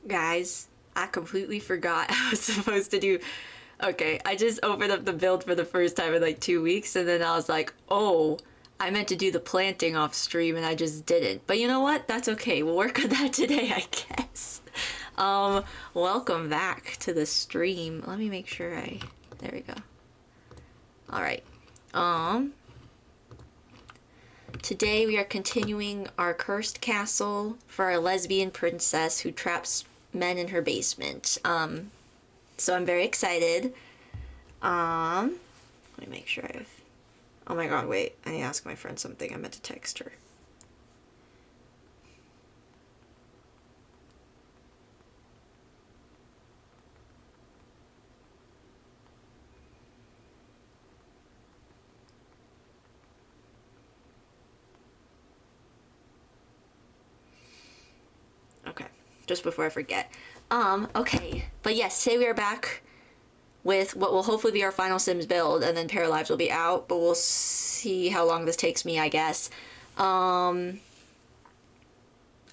Guys, I completely forgot I was supposed to do. Okay, I just opened up the build for the first time in like 2 weeks, and then I was like, oh, I meant to do the planting off stream and I just didn't. But you know what? That's okay. We'll work on that today, I guess. Welcome back to the stream. Let me make sure there we go. Alright. Today we are continuing our cursed castle for our lesbian princess who traps men in her basement. So I'm very excited. Let me make sure oh my god, wait. I need to ask my friend something. I meant to text her. Okay, just before I forget. Okay. But yes, today we are back with what will hopefully be our final Sims build, and then Paralives will be out, but we'll see how long this takes me, I guess. I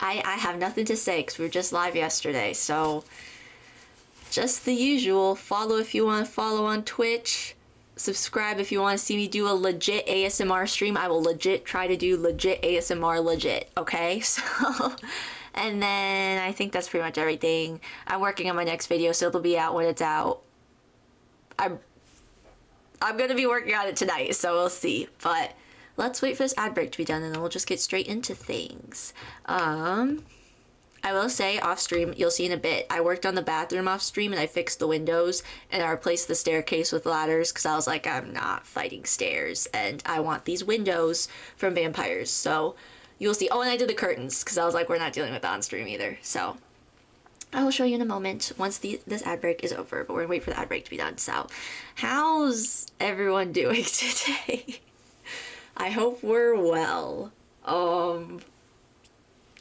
have nothing to say because we were just live yesterday, so just the usual. Follow if you want to follow on Twitch. Subscribe if you want to see me do a legit ASMR stream. I will legit try to do legit ASMR legit, okay? So, and then I think that's pretty much everything. I'm working on my next video, so it'll be out when it's out. I'm gonna be working on it tonight, so we'll see. But let's wait for this ad break to be done, and then we'll just get straight into things. I will say off stream, you'll see in a bit, I worked on the bathroom off stream and I fixed the windows and I replaced the staircase with ladders because I was like, I'm not fighting stairs and I want these windows from vampires. So you'll see. Oh, and I did the curtains because I was like, we're not dealing with that on stream either. So I will show you in a moment once this ad break is over, but we're gonna wait for the ad break to be done. So how's everyone doing today? I hope we're well.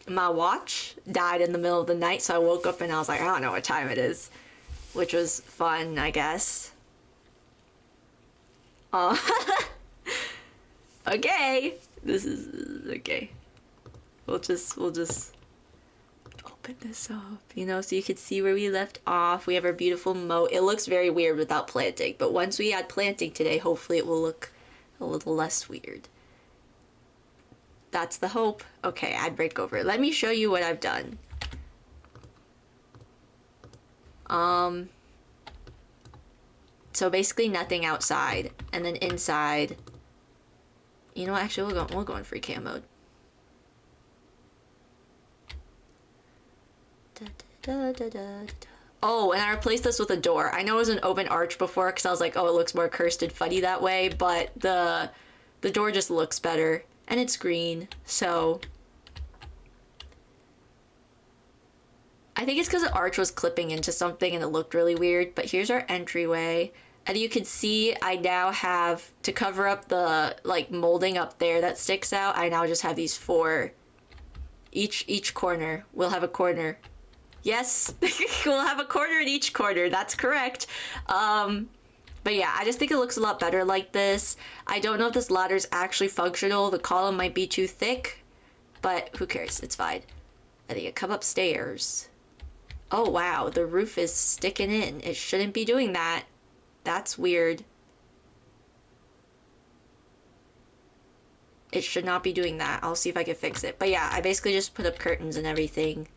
My watch died in the middle of the night, so I woke up and I was like, I don't know what time it is, which was fun, I guess. Okay, this is okay. We'll just open this up, you know, so you can see where we left off. We have our beautiful moat. It looks very weird without planting, but once we add planting today, hopefully it will look a little less weird. That's the hope. Okay, ad break over. Let me show you what I've done. So basically nothing outside, and then inside. You know what? Actually, we'll go in free cam mode. Oh, and I replaced this with a door. I know it was an open arch before because I was like, oh, it looks more cursed and funny that way, but the door just looks better. And it's green, so I think it's because the arch was clipping into something and it looked really weird. But here's our entryway, and you can see I now have, to cover up the like molding up there that sticks out, I now just have these four. Each corner will have a corner. Yes, we'll have a corner in each corner. That's correct. But yeah, I just think it looks a lot better like this. I don't know if this ladder's actually functional. The column might be too thick, but who cares? It's fine. I think I come upstairs. Oh wow, the roof is sticking in. It shouldn't be doing that. That's weird. It should not be doing that. I'll see if I can fix it. But yeah, I basically just put up curtains and everything.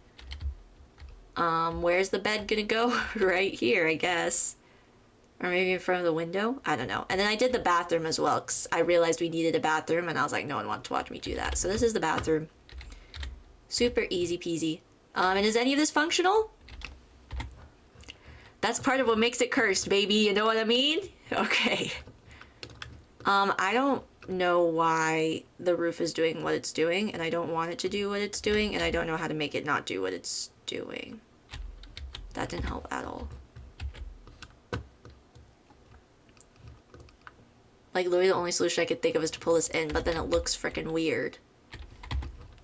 Where's the bed gonna go? Right here, I guess. Or maybe in front of the window? I don't know. And then I did the bathroom as well, because I realized we needed a bathroom, and I was like, no one wants to watch me do that. So this is the bathroom. Super easy peasy. And is any of this functional? That's part of what makes it cursed, baby. You know what I mean? Okay. I don't know why the roof is doing what it's doing, and I don't want it to do what it's doing, and I don't know how to make it not do what it's doing. That didn't help at all. Like, literally the only solution I could think of is to pull this in, but then it looks freaking weird.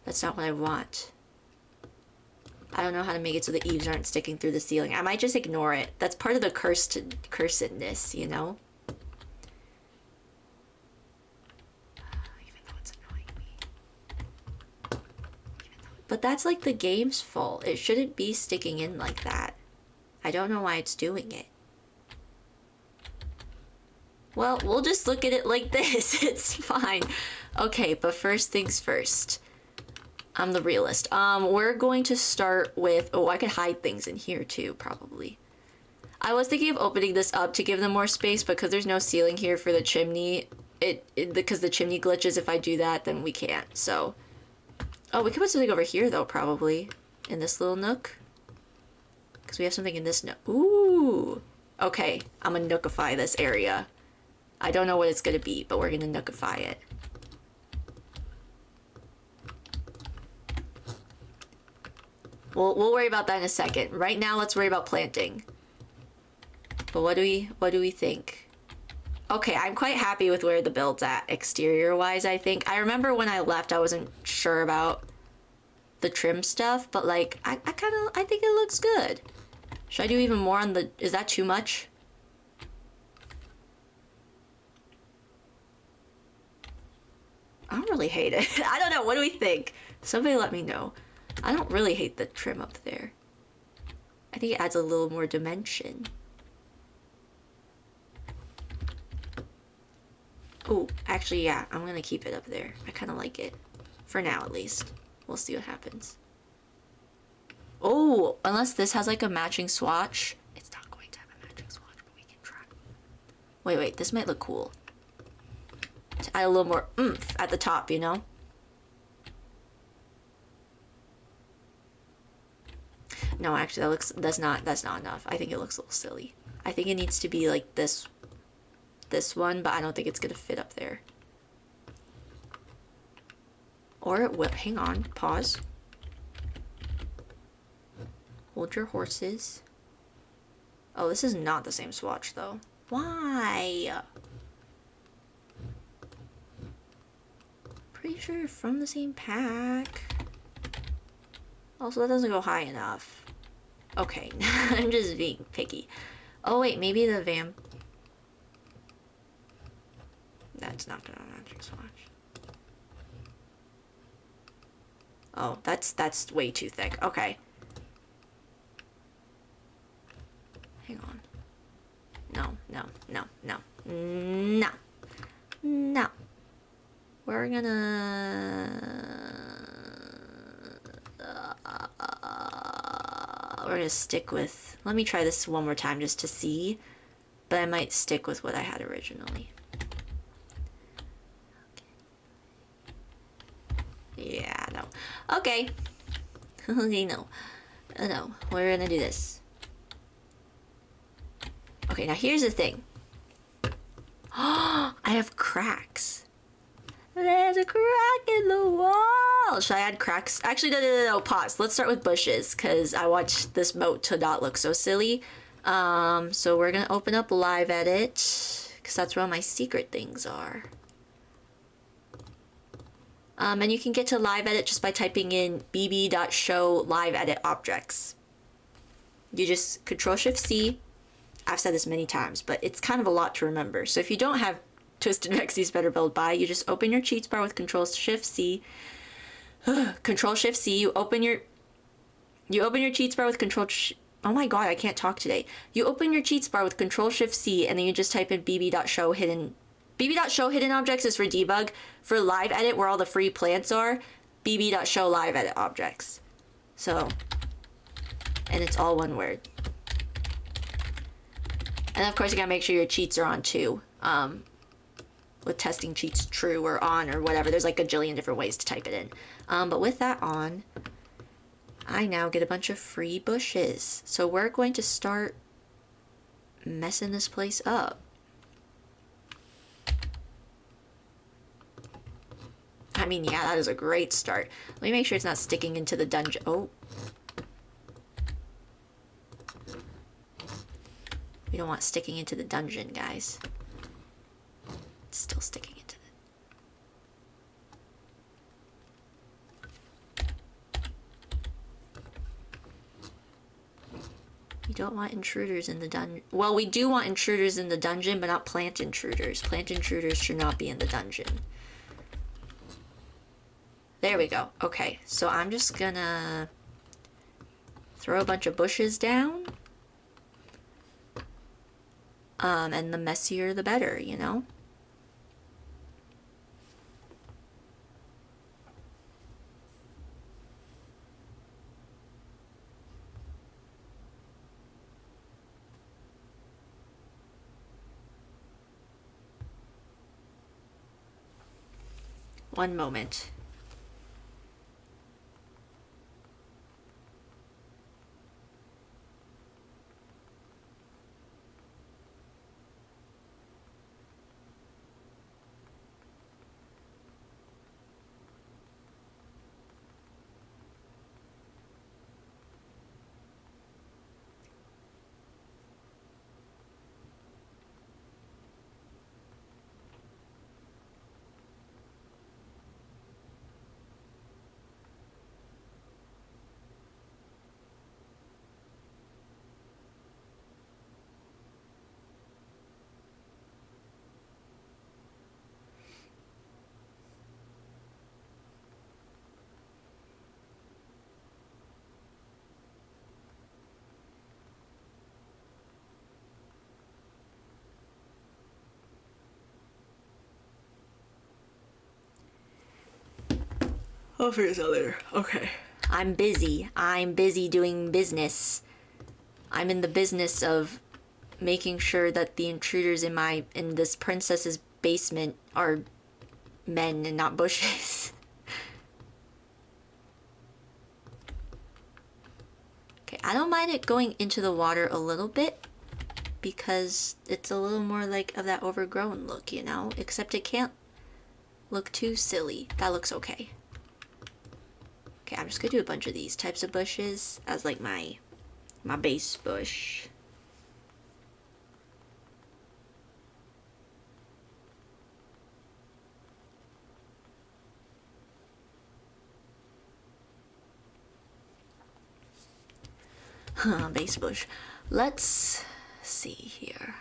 That's not what I want. I don't know how to make it so the eaves aren't sticking through the ceiling. I might just ignore it. That's part of the cursedness, you know? Even though it's annoying me. Even though But that's like the game's fault. It shouldn't be sticking in like that. I don't know why it's doing it. Well, we'll just look at it like this. It's fine. Okay, but first things first. I'm the realist. We're going to start with... Oh, I could hide things in here too, probably. I was thinking of opening this up to give them more space, but because there's no ceiling here for the chimney, because the chimney glitches, if I do that, then we can't, so... Oh, we could put something over here, though, probably. In this little nook. Because we have something in this nook. Ooh! Okay, I'm gonna nookify this area. I don't know what it's gonna be, but we're gonna nookify it. We'll worry about that in a second. Right now, let's worry about planting. But what do we think? Okay, I'm quite happy with where the build's at, exterior-wise, I think. I remember when I left, I wasn't sure about the trim stuff, but like, I think it looks good. Should I do even more on the... Is that too much? I don't really hate it. I don't know. What do we think? Somebody let me know. I don't really hate the trim up there. I think it adds a little more dimension. Oh, actually, yeah. I'm gonna keep it up there. I kind of like it. For now, at least. We'll see what happens. Oh, unless this has like a matching swatch. It's not going to have a matching swatch, but we can try. Wait. This might look cool. To add a little more oomph at the top, you know? No, actually, that's not enough. I think it looks a little silly. I think it needs to be like this one, but I don't think it's gonna fit up there. Or it will. Hang on, pause. Hold your horses. Oh, this is not the same swatch though. Why? Pretty sure you're from the same pack. Also, that doesn't go high enough. Okay, I'm just being picky. Oh wait, maybe the vamp. That's not gonna match your swatch. Oh, that's way too thick. Okay. Hang on. No. We're gonna stick with... Let me try this one more time just to see. But I might stick with what I had originally. Yeah, no. Okay. Okay, no. No, we're gonna do this. Okay, now here's the thing. I have cracks. There's a crack in the wall. Should I add cracks? Actually, no, pause. Let's start with bushes, because I want this moat to not look so silly. So we're gonna open up Live Edit, because that's where all my secret things are. And you can get to Live Edit just by typing in bb.show live edit objects. You just Control-Shift-C. I've said this many times, but it's kind of a lot to remember. So if you don't have Twisted Rexy's Better Build Buy, you just open your cheats bar with Control-Shift-C. Control-Shift-C. You open your cheats bar with Oh my god, I can't talk today. You open your cheats bar with Control-Shift-C, and then you just type in bb.show hidden. bb.show hidden objects is for debug. For Live Edit, where all the free plants are, bb.show live edit objects. So, and it's all one word. And of course, you gotta make sure your cheats are on too. With testing cheats true or on or whatever. There's like a jillion different ways to type it in. But with that on, I now get a bunch of free bushes. So we're going to start messing this place up. I mean, yeah, that is a great start. Let me make sure it's not sticking into the dungeon. Oh. We don't want sticking into the dungeon, guys. It's still sticking into it. We don't want intruders in the dungeon. Well, we do want intruders in the dungeon, but not plant intruders. Plant intruders should not be in the dungeon. There we go. Okay, so I'm just gonna throw a bunch of bushes down. And the messier the better, you know? One moment. I'll figure this out later. Okay. I'm busy. I'm busy doing business. I'm in the business of making sure that the intruders in this princess's basement are men and not bushes. Okay, I don't mind it going into the water a little bit because it's a little more like of that overgrown look, you know? Except it can't look too silly. That looks okay. Okay, I'm just gonna do a bunch of these types of bushes as like my base bush. Base bush. Let's see here.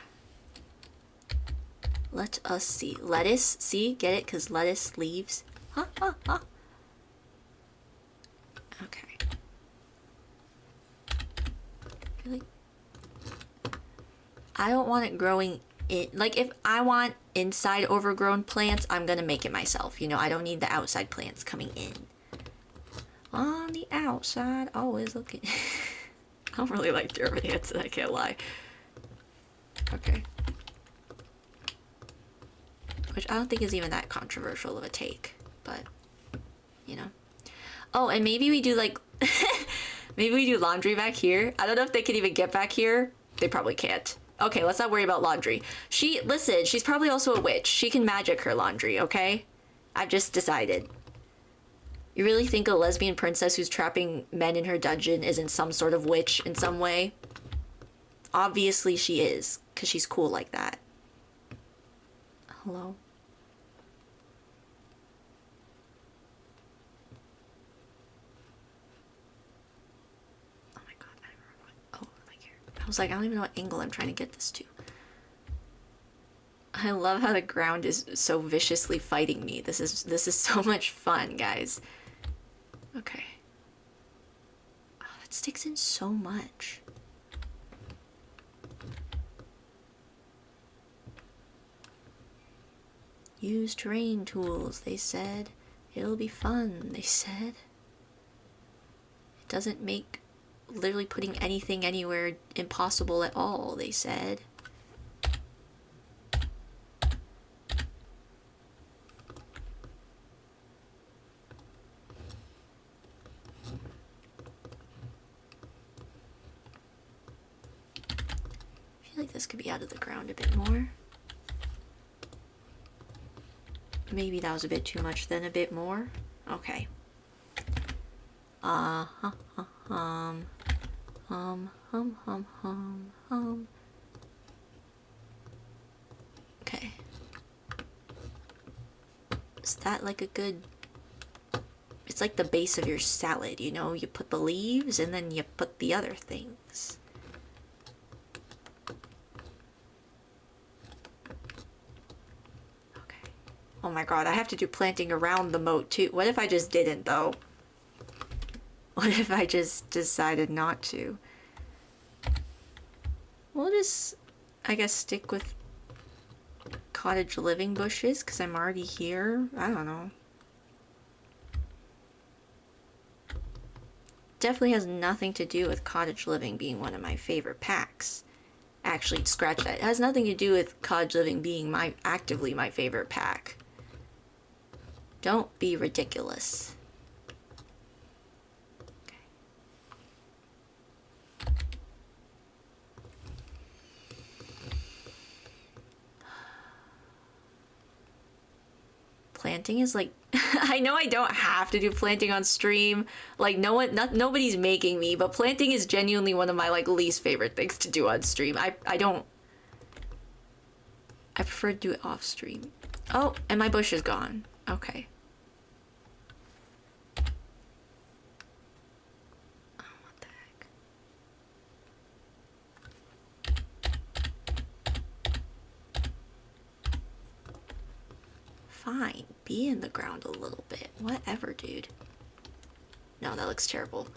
Let us see. Lettuce, see? Get it? Because lettuce, leaves. Huh? Okay. Really? I don't want it growing in. Like, if I want inside overgrown plants, I'm gonna make it myself. You know, I don't need the outside plants coming in. On the outside, always looking. I don't really like German ants, I can't lie. Okay. Which I don't think is even that controversial of a take, but, you know. Oh, and maybe we do like, maybe we do laundry back here. I don't know if they can even get back here. They probably can't. Okay, let's not worry about laundry. Listen, she's probably also a witch. She can magic her laundry, okay? I've just decided. You really think a lesbian princess who's trapping men in her dungeon isn't some sort of witch in some way? Obviously she is, because she's cool like that. Hello? Oh my god, I don't remember what... Oh, like here. I was like, I don't even know what angle I'm trying to get this to. I love how the ground is so viciously fighting me. This is so much fun, guys. Okay. Oh, that sticks in so much. Use terrain tools, they said. It'll be fun, they said. It doesn't make literally putting anything anywhere impossible at all, they said. I feel like this could be out of the ground a bit more. Maybe that was a bit too much, then a bit more. Okay. Okay. Is that like a good... It's like the base of your salad, you know? You put the leaves and then you put the other things. Okay. Oh my god, I have to do planting around the moat too. What if I just didn't though? What if I just decided not to? We'll just, I guess, stick with cottage living bushes because I'm already here. I don't know. Definitely has nothing to do with cottage living being one of my favorite packs. Actually, scratch that. It has nothing to do with cottage living being actively my favorite pack. Don't be ridiculous. Planting is like I know I don't have to do planting on stream. Like nobody's making me, but planting is genuinely one of my like least favorite things to do on stream. I prefer to do it off stream. Oh, and my bush is gone. Okay. Oh, what the heck? Fine, be in the ground a little bit. Whatever, dude. No, that looks terrible.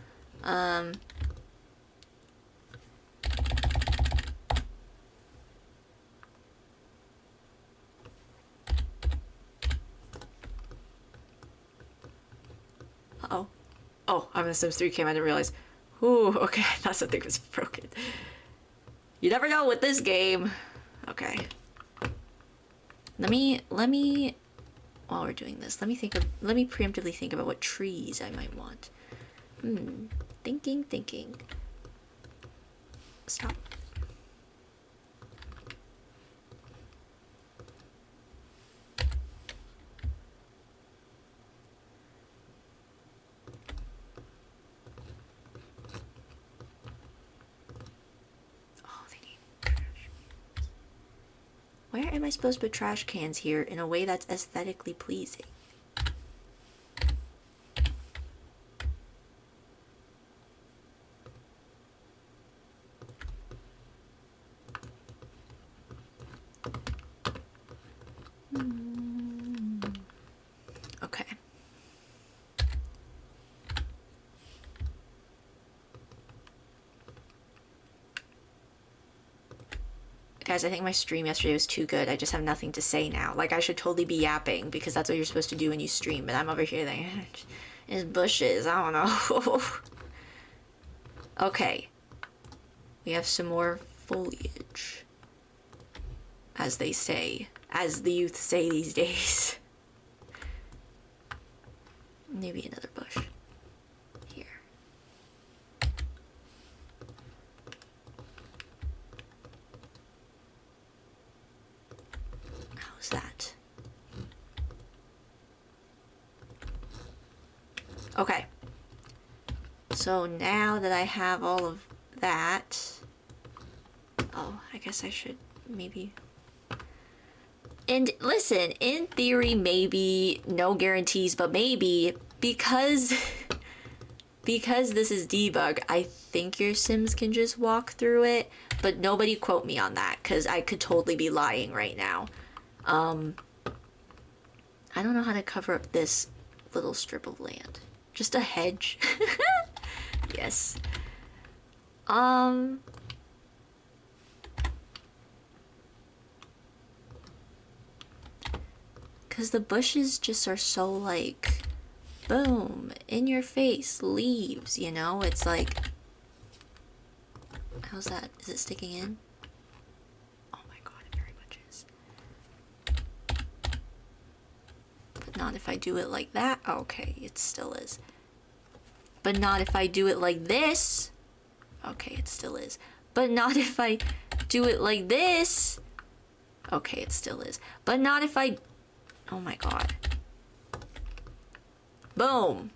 Uh-oh. Oh, I'm in the Sims 3 game, I didn't realize. Ooh, okay, I thought something was broken. You never know with this game. Okay. Let me, while we're doing this, let me preemptively think about what trees I might want. Thinking. Stop. Oh, they need trash cans. Where am I supposed to put trash cans here in a way that's aesthetically pleasing? Okay. Guys, I think my stream yesterday was too good. I just have nothing to say now. Like, I should totally be yapping because that's what you're supposed to do when you stream. But I'm over here like, it's bushes. I don't know. Okay. We have some more foliage. As they say. As the youth say these days. Maybe another bush. Here. How's that? Okay. So now that I have all of that... Oh, I guess I should maybe... And listen, in theory, maybe, no guarantees, but maybe, because this is debug, I think your Sims can just walk through it, but nobody quote me on that, because I could totally be lying right now. I don't know how to cover up this little strip of land. Just a hedge. Yes. Because the bushes just are so like, boom, in your face, leaves, you know? It's like, how's that? Is it sticking in? Oh my god, it very much is. But not if I do it like that. Okay, it still is. But not if I do it like this. Okay, it still is. But not if I do it like this. Okay, it still is. But not if I... Oh my god. Boom.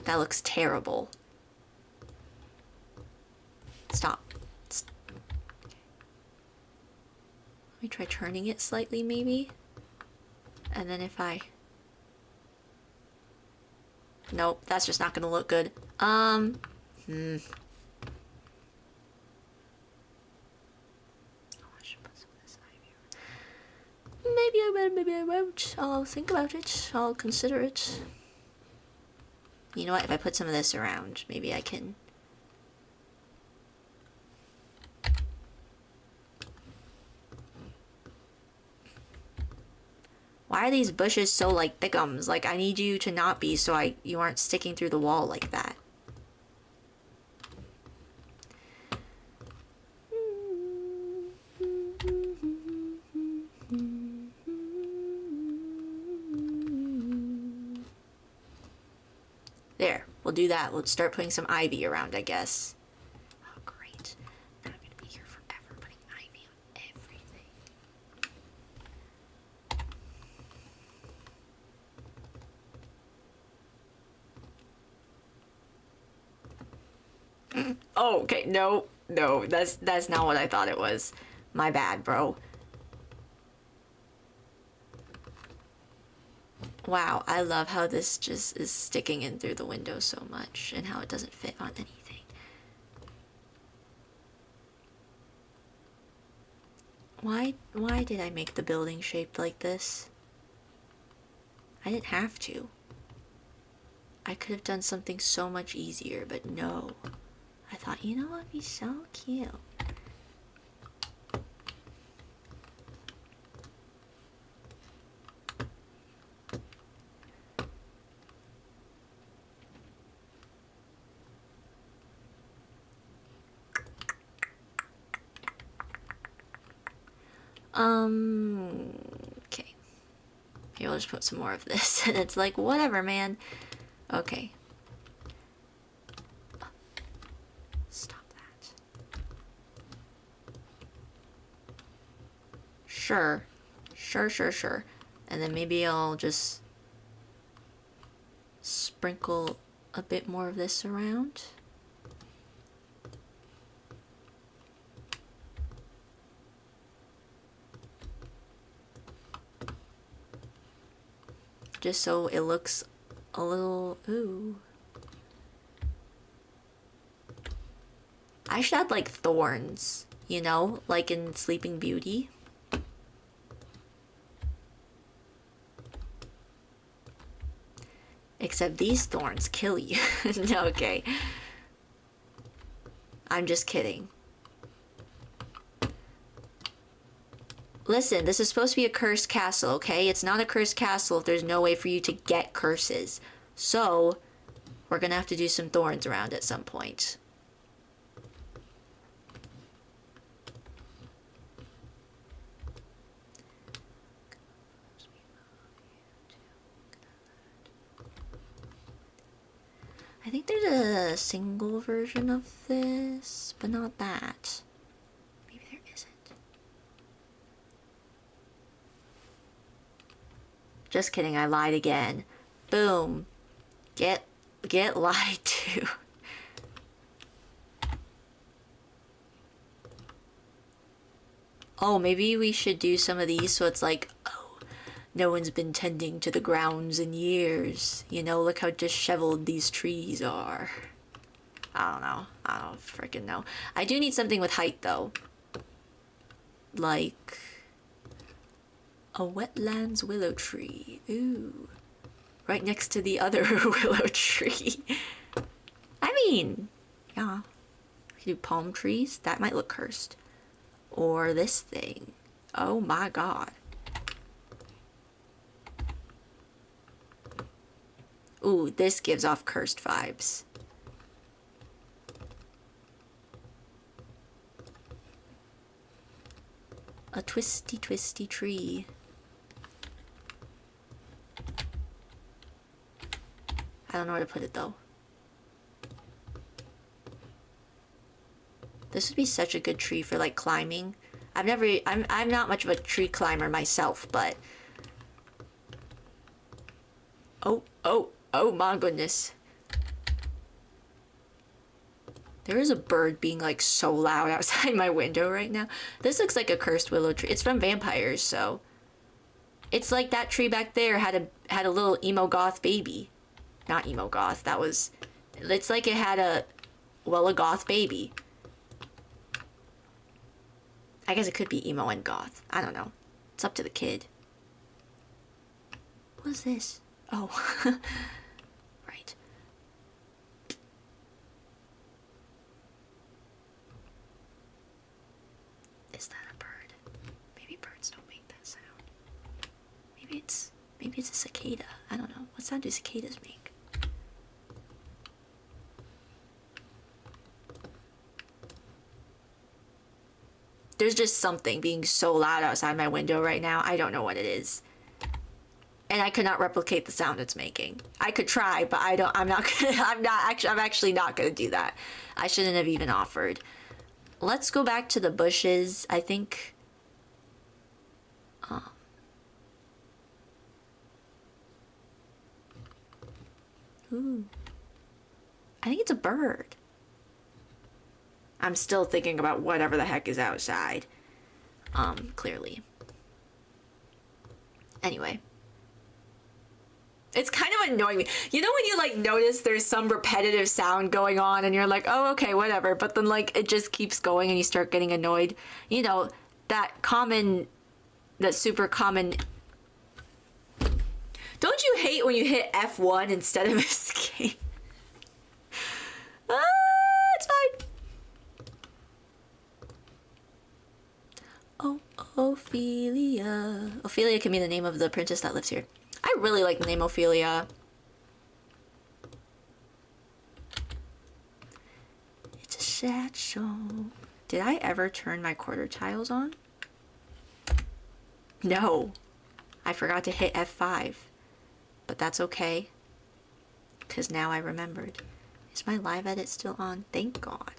That looks terrible. Stop. Let me try turning it slightly, maybe. And then if I... Nope, that's just not gonna look good. Oh, I should put some of this ivy. maybe I won't. I'll think about it. I'll consider it. You know what? If I put some of this around, maybe I can... Why are these bushes so, like, thickums? Like, I need you to not be so you aren't sticking through the wall like that. There, we'll do that. We'll start putting some ivy around, I guess. Oh, great. Now I'm gonna be here forever putting ivy on everything. Oh, okay, no, that's not what I thought it was. My bad, bro. Wow, I love how this just is sticking in through the window so much and how it doesn't fit on anything. Why did I make the building shaped like this? I didn't have to. I could have done something so much easier, but no. I thought, you know what would be so cute? Okay. Maybe I'll just put some more of this. And it's like, whatever, man. Okay. Stop that. Sure. Sure. And then maybe I'll just sprinkle a bit more of this around. Just so it looks a little, ooh. I should add like thorns, you know, like in Sleeping Beauty. Except these thorns kill you. No, okay. I'm just kidding. Listen, this is supposed to be a cursed castle, okay? It's not a cursed castle if there's no way for you to get curses. So, we're gonna have to do some thorns around at some point. I think there's a single version of this, but not that. Maybe there isn't. Just kidding, I lied again. Boom. Get lied to. Oh, maybe we should do some of these so it's like, oh, no one's been tending to the grounds in years. You know, look how disheveled these trees are. I don't know. I don't freaking know. I do need something with height, though. Like a wetlands willow tree. Ooh. Right next to the other willow tree. I mean, yeah. We could do palm trees. That might look cursed. Or this thing. Oh my god. Ooh, this gives off cursed vibes. A twisty, twisty tree. I don't know where to put it though. This would be such a good tree for like climbing. I'm not much of a tree climber myself, but oh my goodness. There is a bird being like so loud outside my window right now. This looks like a cursed willow tree. It's from vampires, so it's like that tree back there had a little emo goth baby. Not emo goth. That was. It's like it had a goth baby. I guess it could be emo and goth. I don't know. It's up to the kid. What was this? Oh. Right. Is that a bird? Maybe birds don't make that sound. Maybe it's a cicada. I don't know. What sound do cicadas make? There's just something being so loud outside my window right now. I don't know what it is. And I could not replicate the sound it's making. I could try, but I'm actually not gonna do that. I shouldn't have even offered. Let's go back to the bushes. I think ooh. I think it's a bird. I'm still thinking about whatever the heck is outside. Clearly. Anyway. It's kind of annoying me. You know when you like notice there's some repetitive sound going on and you're like, oh, okay, whatever. But then like it just keeps going and you start getting annoyed. You know, that super common. Don't you hate when you hit F1 instead of escape? It's fine. Oh, Ophelia. Ophelia can be the name of the princess that lives here. I really like the name Ophelia. It's a sad show. Did I ever turn my quarter tiles on? No. I forgot to hit F5. But that's okay. Because now I remembered. Is my live edit still on? Thank God.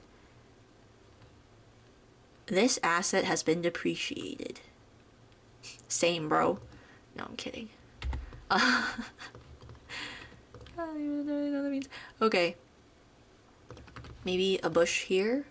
This asset has been depreciated. Same, bro. No, I'm kidding. I don't even know what that means. Okay. Maybe a bush here.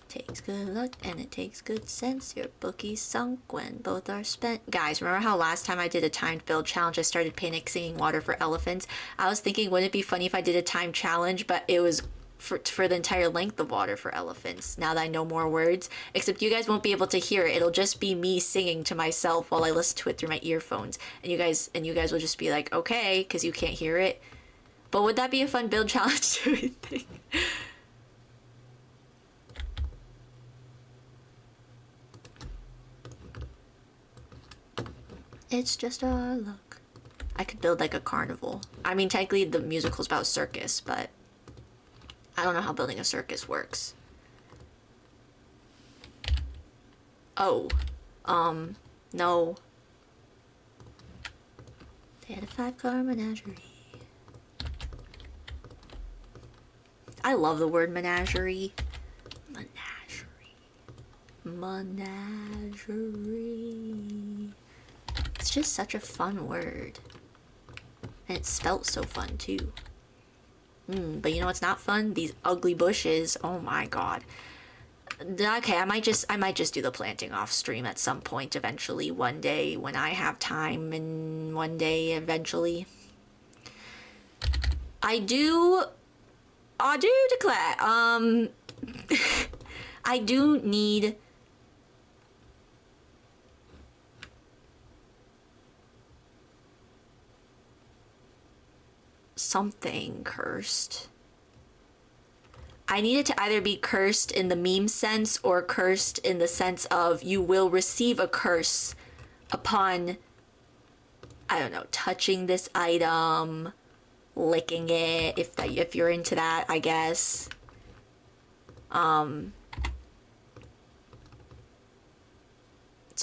Takes good luck and it takes good sense. Your bookie's sunk when both are spent. Guys, remember how last time I did a timed build challenge I started panic singing Water for Elephants? I was thinking, wouldn't it be funny if I did a timed challenge, but it was for the entire length of Water for Elephants, now that I know more words. Except you guys won't be able to hear it. It'll just be me singing to myself while I listen to it through my earphones. And you guys will just be like, okay, because you can't hear it. But would that be a fun build challenge, do you think? It's just our luck. I could build like a carnival. I mean, technically the musical's about circus, but I don't know how building a circus works. Oh, no. They had a 5-car menagerie. I love the word menagerie. Menagerie. It's just such a fun word. And it's spelt so fun too. But you know what's not fun? These ugly bushes. Oh my God. Okay, I might just do the planting off stream at some point eventually, one day when I have time, and one day eventually. I do declare, I do need something cursed. I need it to either be cursed in the meme sense or cursed in the sense of you will receive a curse upon, I don't know, touching this item, licking it, if you're into that, I guess. So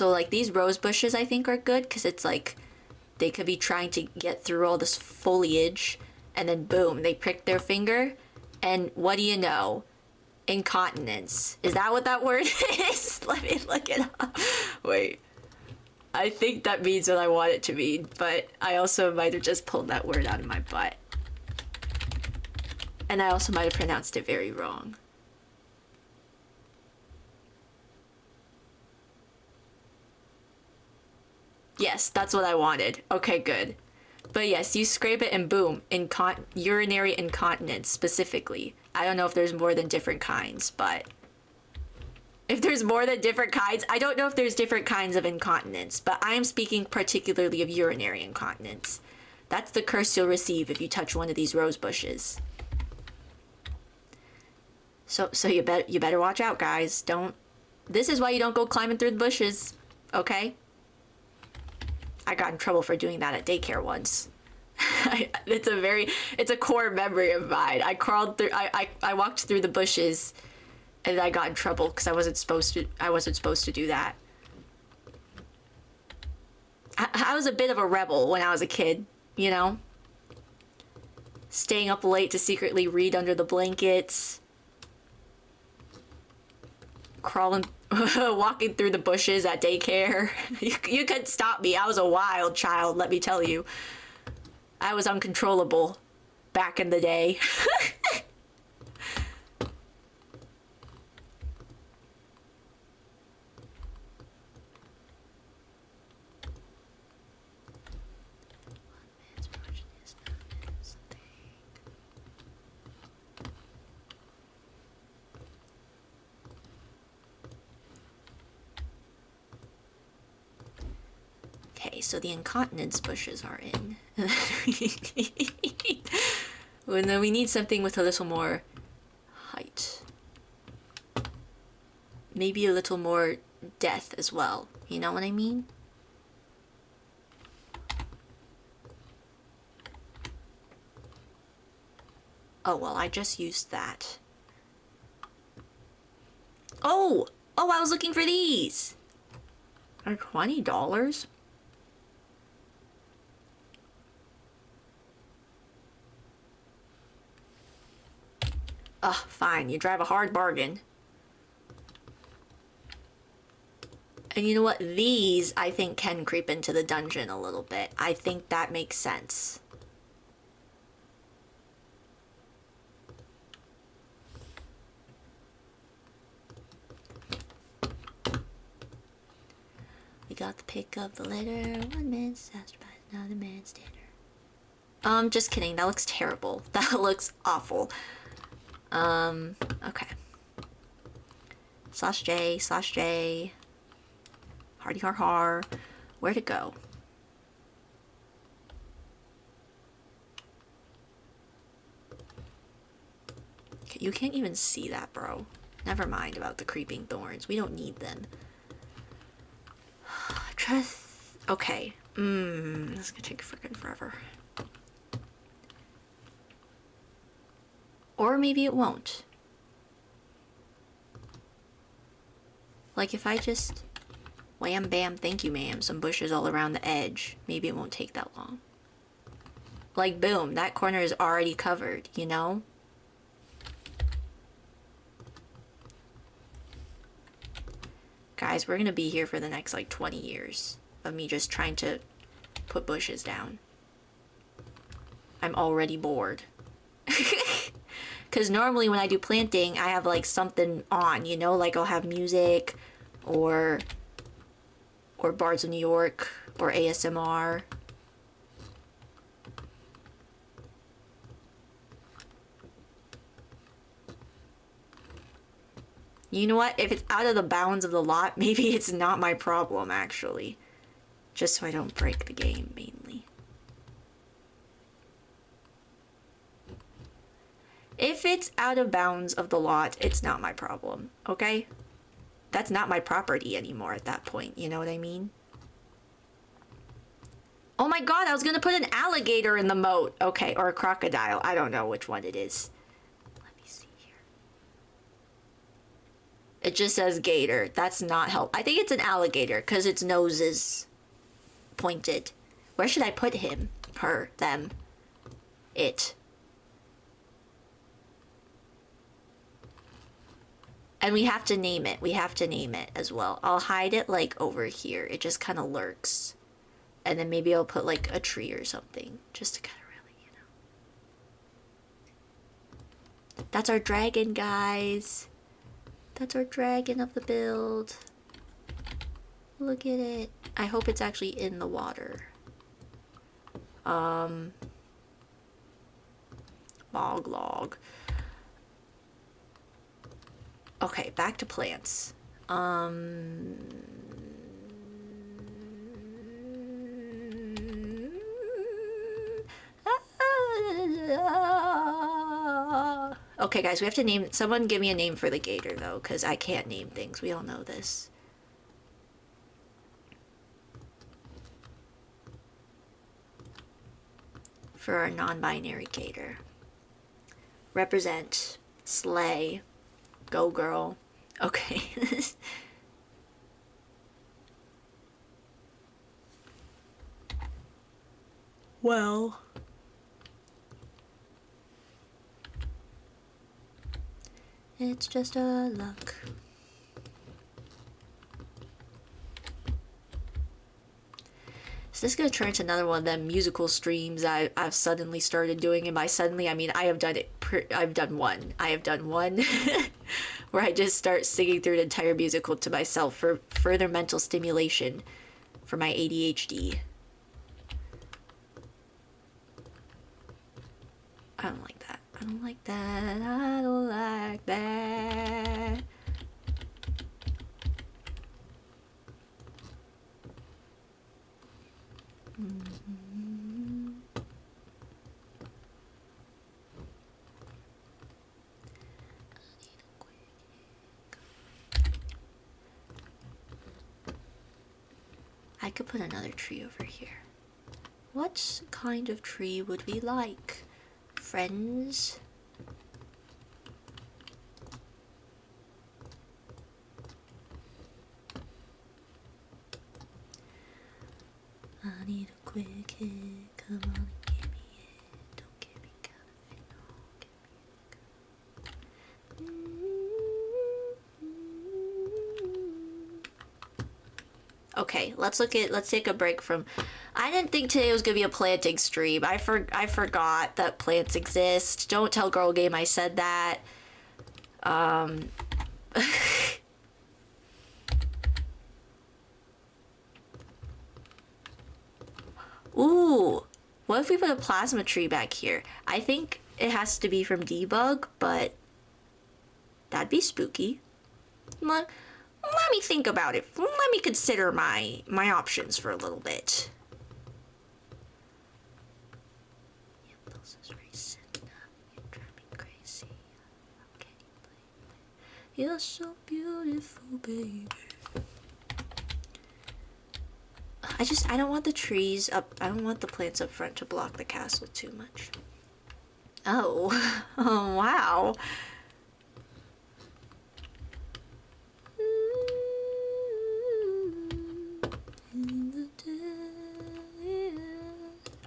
like these rose bushes I think are good because it's like they could be trying to get through all this foliage and then boom, they prick their finger and what do you know? Incontinence. Is that what that word is? Let me look it up. Wait. I think that means what I want it to mean, but I also might have just pulled that word out of my butt. And I also might have pronounced it very wrong. Yes, that's what I wanted. Okay, good. But yes, you scrape it and boom, urinary incontinence specifically. I don't know if there's more than different kinds, but If there's more than different kinds, I don't know if there's different kinds of incontinence, but I'm speaking particularly of urinary incontinence. That's the curse you'll receive if you touch one of these rose bushes. So you better watch out, guys. Don't. This is why you don't go climbing through the bushes, okay? I got in trouble for doing that at daycare once. It's a core memory of mine. I crawled through. I walked through the bushes, and I got in trouble because I wasn't supposed to do that. I was a bit of a rebel when I was a kid, you know? Staying up late to secretly read under the blankets. Crawling, walking through the bushes at daycare. You couldn't stop me. I was a wild child, let me tell you. I was uncontrollable back in the day. Okay, so the incontinence bushes are in. And then we need something with a little more height. Maybe a little more depth as well. You know what I mean? Oh, well, I just used that. Oh! Oh, I was looking for these! They're $20? Ugh, fine, you drive a hard bargain. And you know what? These, I think, can creep into the dungeon a little bit. I think that makes sense. We got the pick of the litter. One man's disaster by another man's dinner. Just kidding. That looks terrible. That looks awful. Okay. /J. Hardy har har. Where to go? Okay, you can't even see that, bro. Never mind about the creeping thorns. We don't need them. Okay. This is gonna take freaking forever. Or maybe it won't. Like if I just wham bam thank you ma'am some bushes all around the edge, maybe it won't take that long. Like boom, that corner is already covered, you know? Guys, we're gonna be here for the next like 20 years of me just trying to put bushes down. I'm already bored. Because normally when I do planting, I have like something on, you know, like I'll have music or Bards of New York or ASMR. You know what? If it's out of the bounds of the lot, maybe it's not my problem, actually. Just so I don't break the game, mainly. If it's out of bounds of the lot, it's not my problem, okay? That's not my property anymore at that point, you know what I mean? Oh my god, I was gonna put an alligator in the moat. Okay, or a crocodile. I don't know which one it is. Let me see here. It just says gator. That's not help. I think it's an alligator because its nose is pointed. Where should I put him? Her, them, it. And we have to name it. We have to name it as well. I'll hide it like over here. It just kind of lurks. And then maybe I'll put like a tree or something. Just to kind of really, you know. That's our dragon, guys. That's our dragon of the build. Look at it. I hope it's actually in the water. Bog log. Okay, back to plants. Um. Okay, guys, we have to name. Someone give me a name for the gator, though, because I can't name things. We all know this. For our non-binary gator. Represent. Slay. Go, girl. Okay. Well. It's just a luck. Is this gonna turn into another one of them musical streams I've suddenly started doing? And by suddenly, I mean I have done it. I've done one. I have done one where I just start singing through an entire musical to myself for further mental stimulation for my ADHD. I don't like that. I don't like that. I don't like that. I could put another tree over here. What kind of tree would we like? Friends? I need a quick hit, come on and give me it. Don't give me counterfeit, no, give me. Okay, let's take a break from. I didn't think today was gonna be a planting stream. I forgot that plants exist. Don't tell Girl Game I said that. Ooh, what if we put a plasma tree back here? I think it has to be from Debug, but that'd be spooky. Let me think about it. Let me consider my options for a little bit. You're so beautiful, baby. I don't want the trees up. I don't want the plants up front to block the castle too much. Oh, oh wow.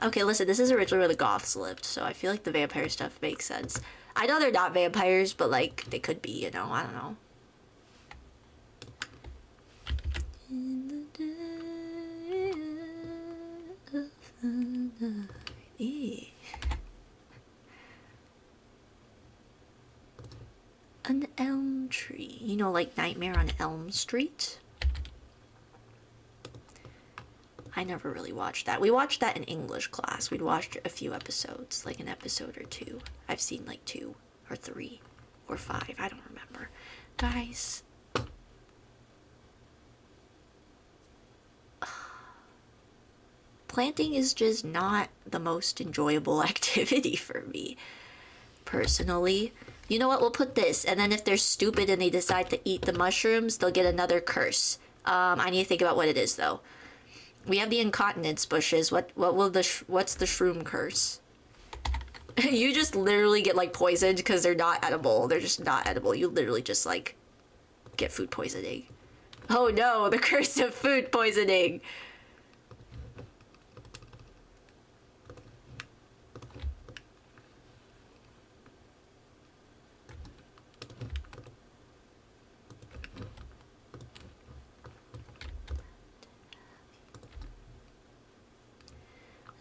Okay, listen, this is originally where the goths lived, so I feel like the vampire stuff makes sense. I know they're not vampires, but like they could be, you know, I don't know. An elm tree. You know, like Nightmare on Elm Street? I never really watched that. We watched that in English class. We'd watched a few episodes, like an episode or two. I've seen like 2 or 3 or 5. I don't remember. Guys. Planting is just not the most enjoyable activity for me, personally. You know what? We'll put this, and then if they're stupid and they decide to eat the mushrooms, they'll get another curse. I need to think about what it is, though. We have the incontinence bushes. What's the shroom curse? You just literally get like poisoned because they're not edible. They're just not edible. You literally just like get food poisoning. Oh no, the curse of food poisoning.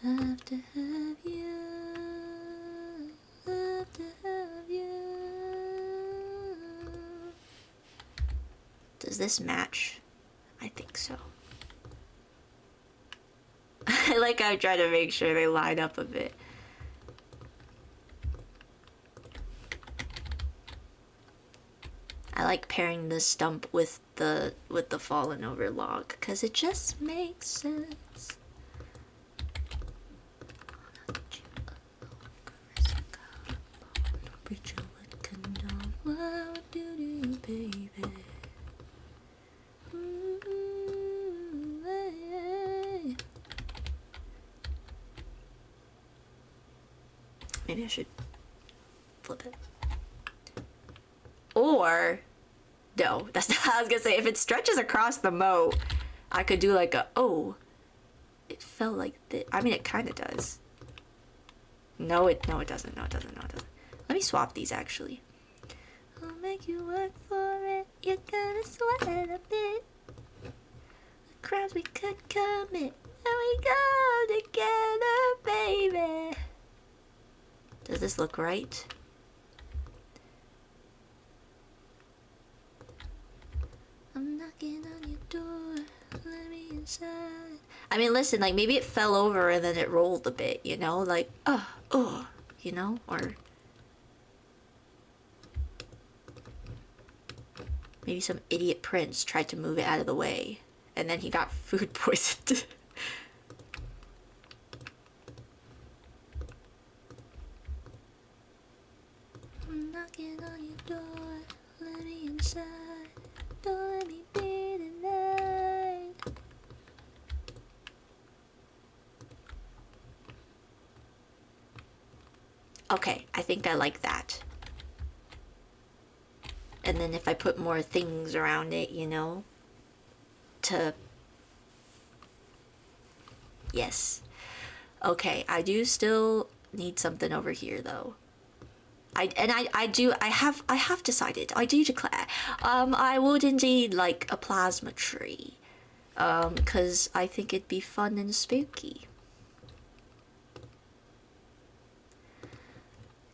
Love to have you. Love to have you. Does this match? I think so. I like how I'm trying to make sure they line up a bit. I like pairing the stump with the fallen over log, because it just makes sense. What do you, baby? Maybe I should flip it. Or, no, that's not what I was gonna say. If it stretches across the moat, I could do like a, oh, it felt like this. I mean, it kind of does. No, it doesn't. No, it doesn't. No, it doesn't. Let me swap these actually. I'll make you work for it. You're gonna sweat a bit. The crimes we could commit when we go together, baby. Does this look right? I'm knocking on your door. Let me inside. I mean, listen, like maybe it fell over and then it rolled a bit, you know? Like, you know? Or maybe some idiot prince tried to move it out of the way and then he got food poisoned. I'm knocking on your door, let me inside, don't let me be denied. Okay, I think I like that. And then if I put more things around it, you know, to... Yes. Okay, I do still need something over here though. I have decided, I do declare, I would indeed like a plasma tree. 'Cause I think it'd be fun and spooky.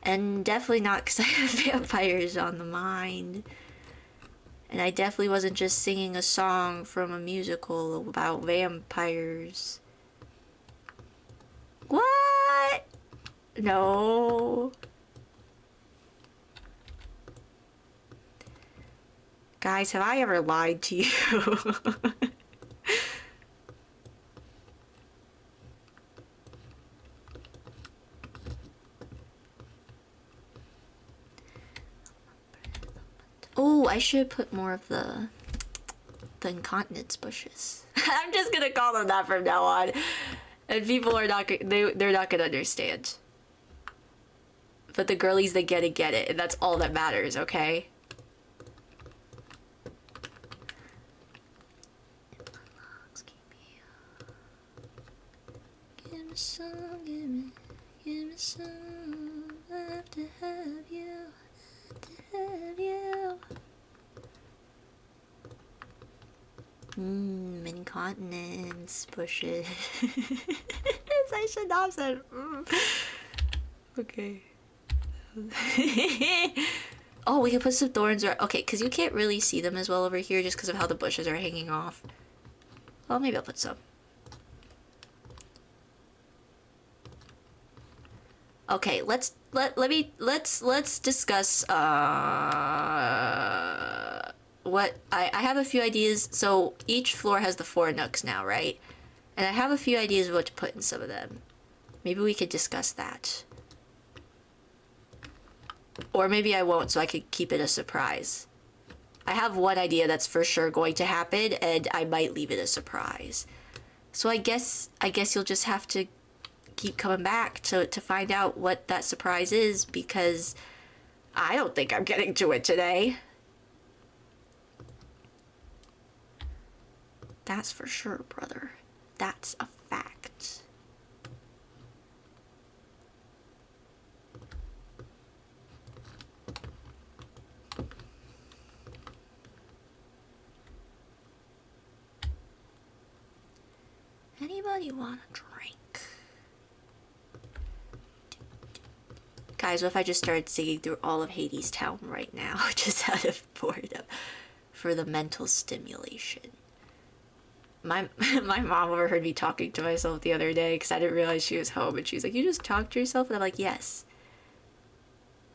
And definitely not because I have vampires on the mind. And I definitely wasn't just singing a song from a musical about vampires. What? No. Guys, have I ever lied to you? Oh, I should put more of the incontinence bushes. I'm just gonna call them that from now on, and people are not they're not gonna understand. But the girlies, they get it, and that's all that matters. Okay. Give me some, give me some. I have to have you. Have you? Incontinence bushes. I should not have said. Okay. Oh, we can put some thorns or okay, because you can't really see them as well over here just because of how the bushes are hanging off. Well, maybe I'll put some. Okay, let's discuss what I have a few ideas. So each floor has the 4 nooks now, right? And I have a few ideas of what to put in some of them. Maybe we could discuss that. Or maybe I won't, so I could keep it a surprise. I have one idea that's for sure going to happen, and I might leave it a surprise. So I guess you'll just have to keep coming back to find out what that surprise is, because I don't think I'm getting to it today. That's for sure, brother. That's a fact. Anybody want a drink? Guys, what if I just started singing through all of Hadestown right now, just out of boredom, for the mental stimulation? My mom overheard me talking to myself the other day because I didn't realize she was home, and she's like, "You just talk to yourself?" And I'm like, "Yes.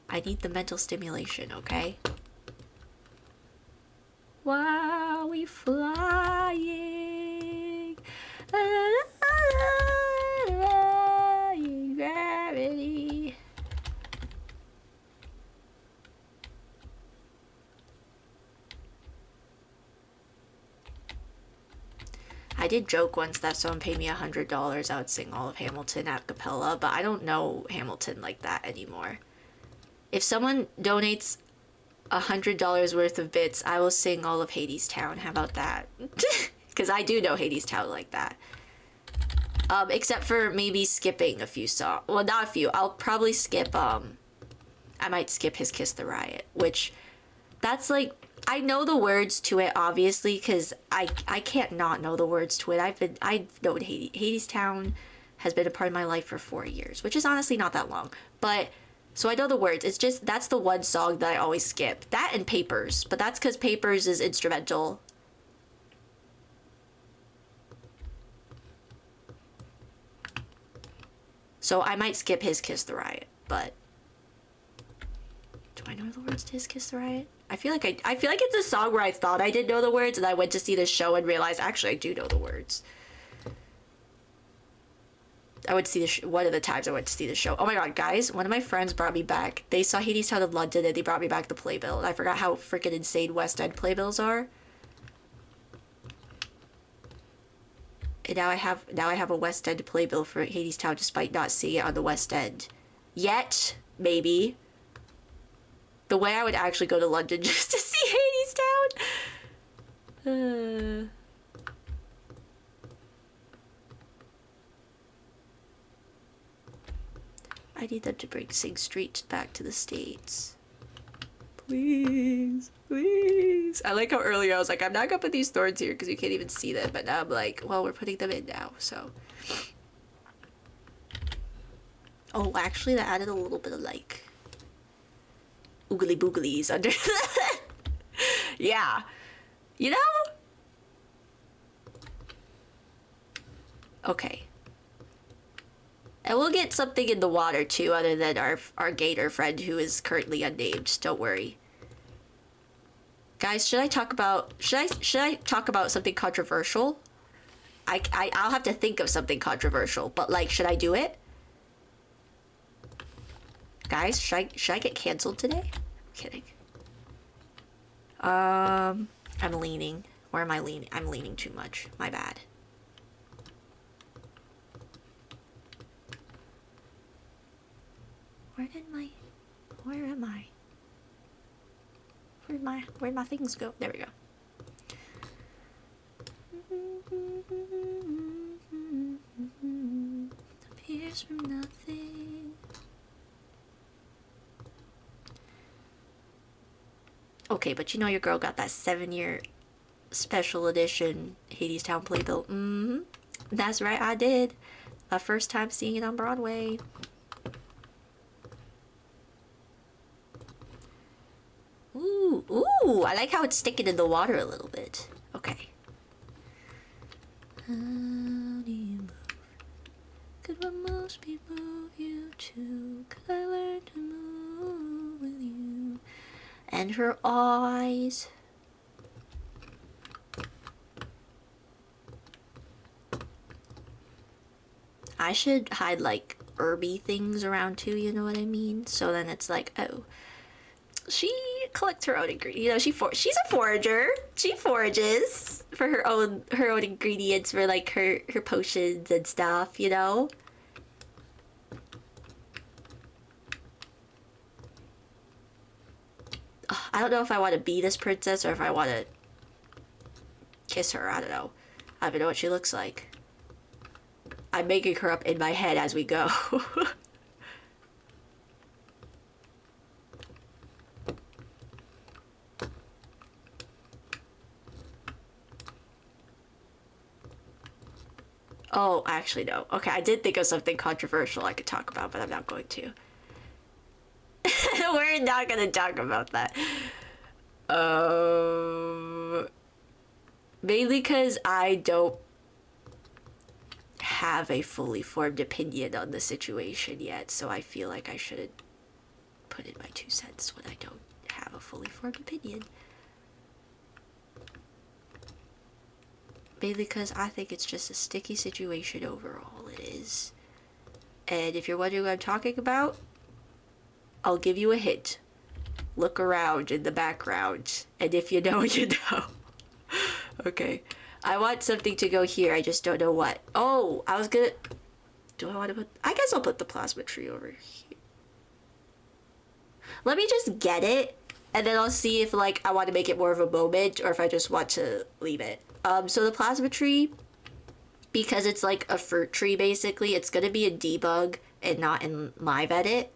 I need the mental stimulation, okay?" while we flying. Gravity. I did joke once that someone paid me $100 I would sing all of Hamilton a cappella, but I don't know Hamilton like that anymore. If someone donates $100 worth of bits, I will sing all of Hadestown. How about that? Because I do know Hadestown like that. Except for maybe skipping a few songs. Well, not a few. I'll probably skip, I might skip His Kiss the Riot, which, that's like, I know the words to it, obviously, because I can't not know the words to it. I've known Hadestown has been a part of my life for 4 years, which is honestly not that long. But, so I know the words. It's just, that's the one song that I always skip. That and Papers, but that's because Papers is instrumental. So I might skip His Kiss the Riot, but do I know the words to His Kiss the Riot? I feel like it's a song where I thought I didn't know the words, and I went to see the show and realized actually I do know the words. I went to see one of the times I went to see the show. Oh my god, guys, one of my friends brought me back. They saw Hadestown in London and they brought me back the playbill, and I forgot how freaking insane West End playbills are. And now I have a West End playbill for Hadestown despite not seeing it on the West End. Yet, maybe. The way I would actually go to London just to see Hadestown. I need them to bring Sing Street back to the States. Please, please. I like how earlier I was like, I'm not gonna put these thorns here because you can't even see them. But now I'm like, well, we're putting them in now, so. Oh, actually, that added a little bit of like oogly booglies under that. Yeah. You know? Okay. And we'll get something in the water too, other than our gator friend who is currently unnamed. Don't worry. Guys, should I talk about something controversial? I'll have to think of something controversial, but like, should I do it? Guys, should I get canceled today? I'm kidding. I'm leaning. Where am I leaning? I'm leaning too much. My bad. Where am I? Where'd my things go? There we go. Appears from nothing. Okay, but you know your girl got that 7-year special edition Hadestown playbill. That's right, I did. My first time seeing it on Broadway. Ooh, I like how it's sticking in the water a little bit. Okay. How do you move? Could what most people move you to? Could I learn to move with you? And her eyes. I should hide like herby things around too, you know what I mean? So then it's like, oh, she collects her own ingredients. You know, she's a forager. She forages for her own ingredients for like her potions and stuff, you know? I don't know if I want to be this princess or if I want to kiss her. I don't know. I don't even know what she looks like. I'm making her up in my head as we go. Oh, actually, no. Okay, I did think of something controversial I could talk about, but I'm not going to. We're not going to talk about that. Mainly because I don't have a fully formed opinion on the situation yet, so I feel like I shouldn't put in my 2 cents when I don't have a fully formed opinion. Mainly because I think it's just a sticky situation overall, it is. And if you're wondering what I'm talking about, I'll give you a hint. Look around in the background, and if you know, you know. Okay. I want something to go here, I just don't know what. Oh, I was gonna... Do I want to put... I guess I'll put the plasma tree over here. Let me just get it, and then I'll see if, like, I want to make it more of a moment, or if I just want to leave it. So the plasma tree, because it's like a fruit tree, basically, it's gonna be a debug and not in live edit.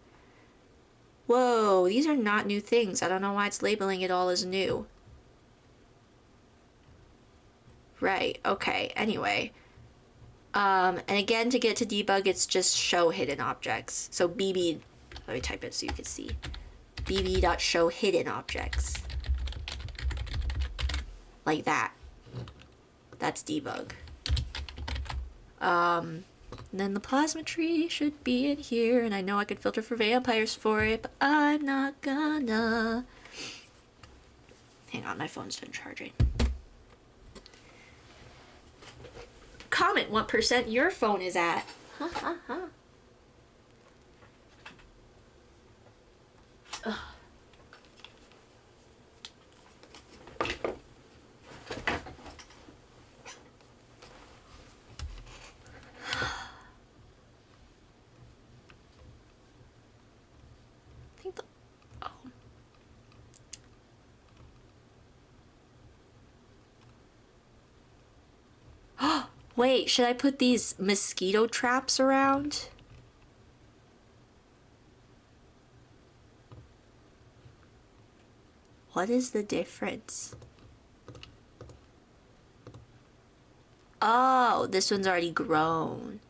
Whoa, these are not new things. I don't know why it's labeling it all as new. Right, okay, anyway. And again, to get to debug, it's just show hidden objects. So bb, let me type it so you can see. bb.show hidden objects. Like that. That's debug. And then the plasma tree should be in here, and I know I could filter for vampires for it, but I'm not gonna. Hang on, my phone's done charging. Comment what % your phone is at. Ha ha ha. Ugh. I think the... Oh. Wait, should I put these mosquito traps around? What is the difference? Oh, this one's already grown.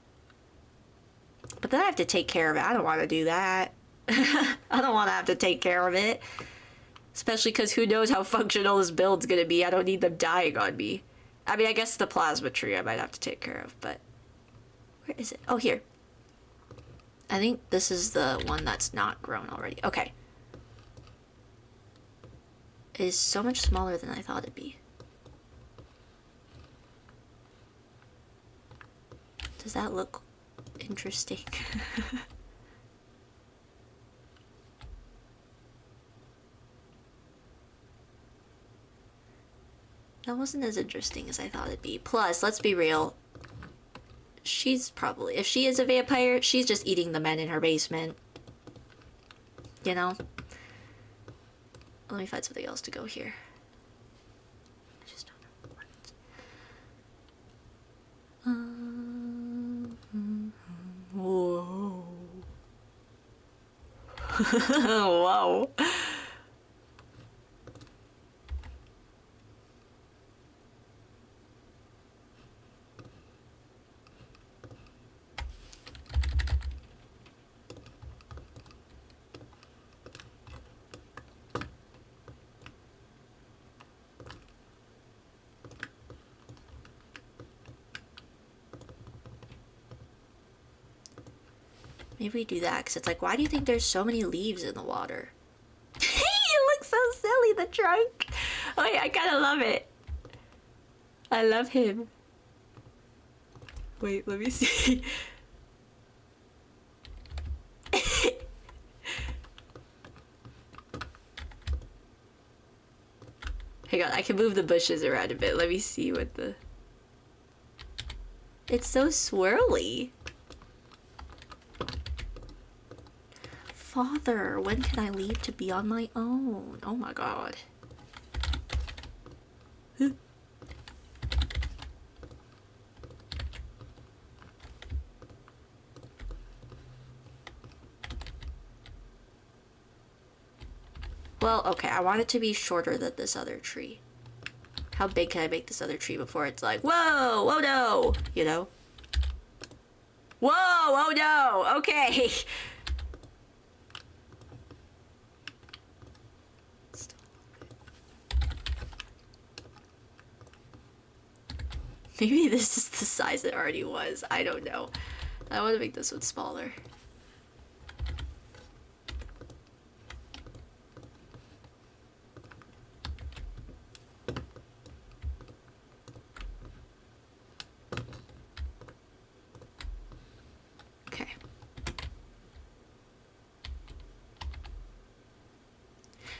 But then I have to take care of it. I don't want to do that. I don't want to have to take care of it. Especially because who knows how functional this build's gonna be. I don't need them dying on me. I mean, I guess the plasma tree I might have to take care of, but... Where is it? Oh, here. I think this is the one that's not grown already. Okay. It is so much smaller than I thought it'd be. Does that look interesting? That wasn't as interesting as I thought it'd be. Plus, let's be real. She's probably... If she is a vampire, she's just eating the men in her basement. You know? Let me find something else to go here. I just don't know what. Whoa. Whoa. Maybe we do that, because it's like, why do you think there's so many leaves in the water? It looks so silly, the trunk. Oh yeah, I kind of love it. I love him. Wait, let me see. Hang on, I can move the bushes around a bit. Let me see what the... It's so swirly. Father, when can I leave to be on my own? Oh my god. Well, okay, I want it to be shorter than this other tree. How big can I make this other tree before it's like, whoa, whoa, no, you know? Whoa, oh no, okay. Maybe this is the size it already was. I don't know. I want to make this one smaller.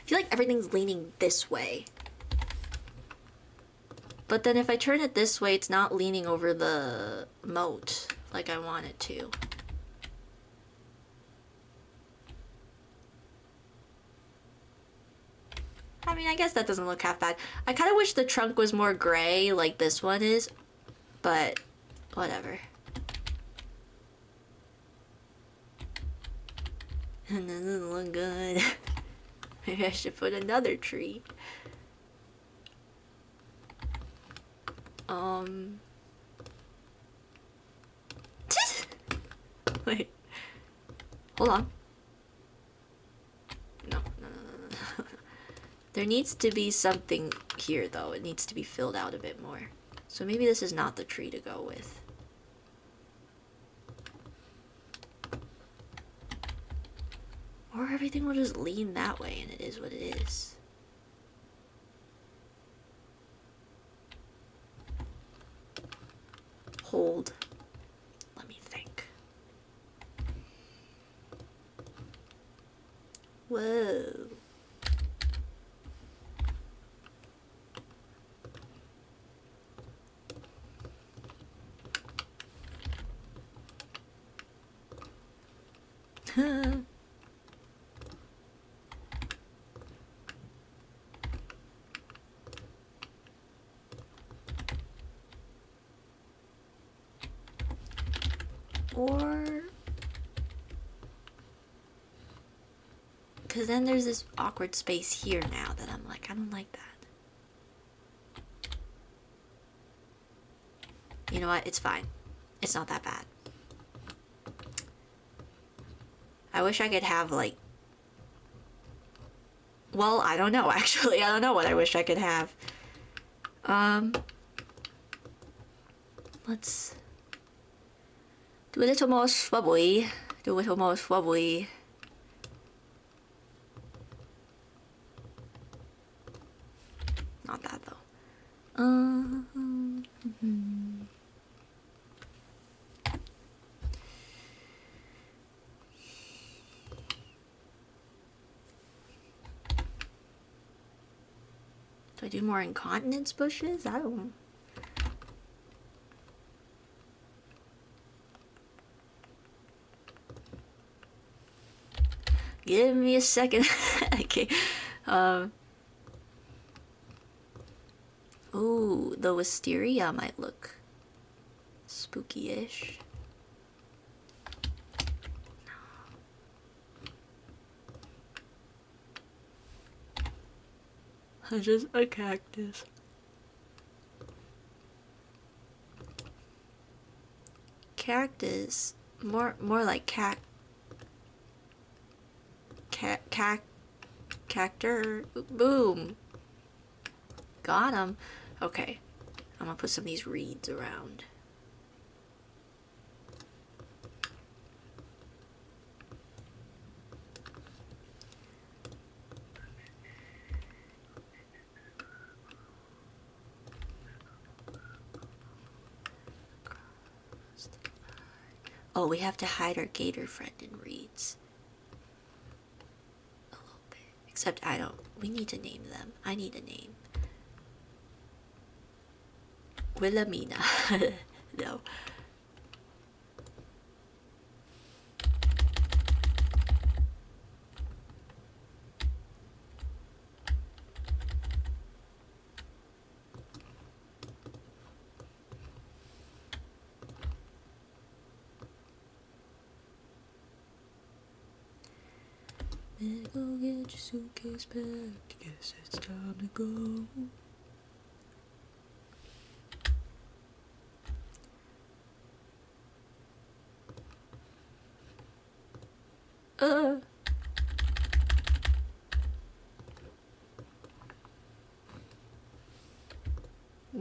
feel like everything's leaning this way. But then if I turn it this way, it's not leaning over the moat like I want it to. I mean, I guess that doesn't look half bad. I kind of wish the trunk was more gray like this one is, but whatever. And that doesn't look good. Maybe I should put another tree. Wait. Hold on. No. There needs to be something here, though. It needs to be filled out a bit more. So maybe this is not the tree to go with. Or everything will just lean that way and it is what it is. Hold. Let me think. Whoa. Or... because then there's this awkward space here now that I'm like, I don't like that. You know what? It's fine. It's not that bad. I wish I could have, like... well, I don't know, actually. I don't know what I wish I could have. Let's... do a little more swabbly. Do a little more swabbly. Not that, though. Do I do more incontinence bushes? I don't... give me a second. Okay. Ooh, the wisteria might look spooky-ish. No. Just a cactus. Cactus. More like cactor. Boom. Got him. Okay. I'm gonna put some of these reeds around. Oh, we have to hide our gator friend in reeds. A little bit. Except I don't. We need to name them. I need a name. Wilhelmina. No. Go get your suitcase back. Guess it's time to go.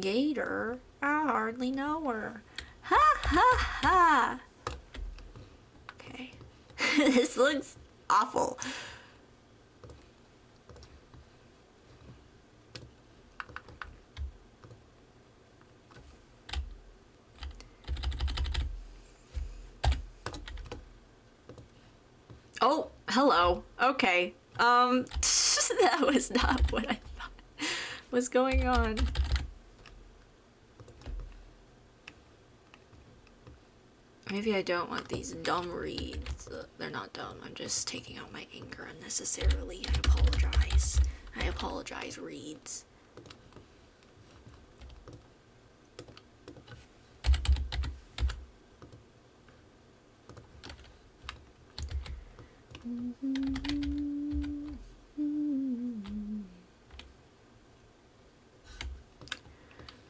Gator? I hardly know her. Ha ha ha! Okay. This looks awful. Oh, hello. Okay. That was not what I thought was going on. Maybe I don't want these dumb reads. They're not dumb. I'm just taking out my anger unnecessarily. I apologize. I apologize, reads.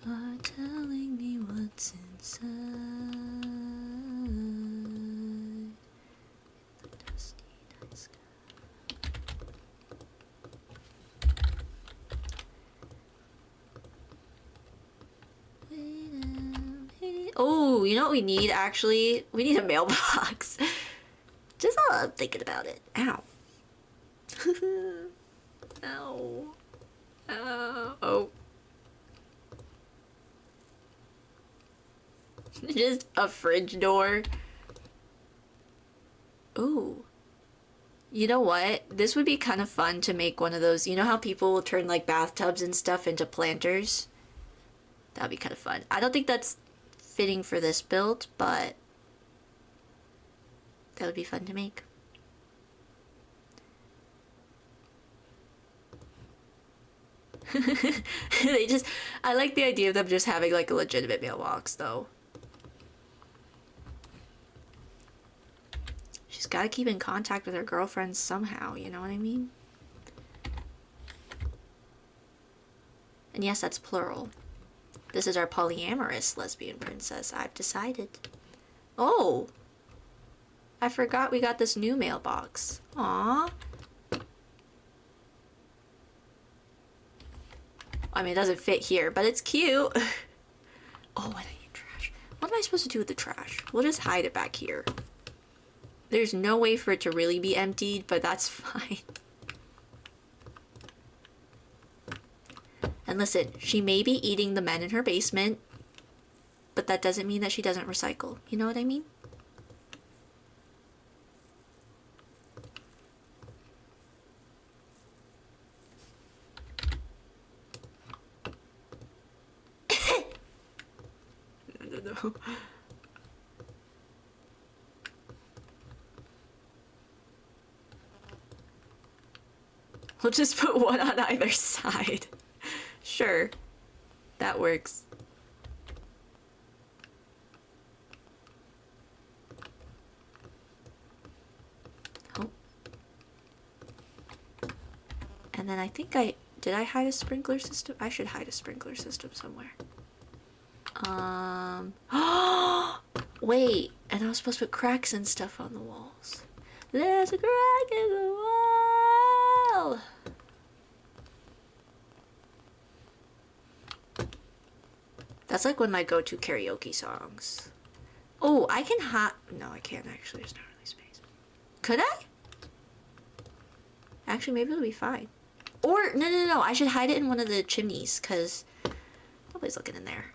Are telling me what's inside the dusty night sky. Oh, you know what we need actually? We need a mailbox. Just thinking about it. Ow. Ow. Ow. Oh. Just a fridge door. Ooh. You know what? This would be kind of fun to make one of those. You know how people will turn like bathtubs and stuff into planters? That'd be kind of fun. I don't think that's fitting for this build, but that would be fun to make. I like the idea of them just having like a legitimate mailbox though. She's got to keep in contact with her girlfriends somehow, you know what I mean? And yes, that's plural. This is our polyamorous lesbian princess, I've decided. Oh! I forgot we got this new mailbox. Aww. I mean, it doesn't fit here, but it's cute. Oh, and I need trash. What am I supposed to do with the trash? We'll just hide it back here. There's no way for it to really be emptied, but that's fine. And listen, she may be eating the men in her basement, but that doesn't mean that she doesn't recycle. You know what I mean? No. We'll just put one on either side. Sure. That works. Oh. And then I think did I hide a sprinkler system? I should hide a sprinkler system somewhere. Wait, and I was supposed to put cracks and stuff on the walls. There's a crack in the wall! That's like one of my go-to karaoke songs. Oh, I can no, I can't actually. There's not really space. Could I? Actually, maybe it'll be fine. Or, no. I should hide it in one of the chimneys, because nobody's looking in there.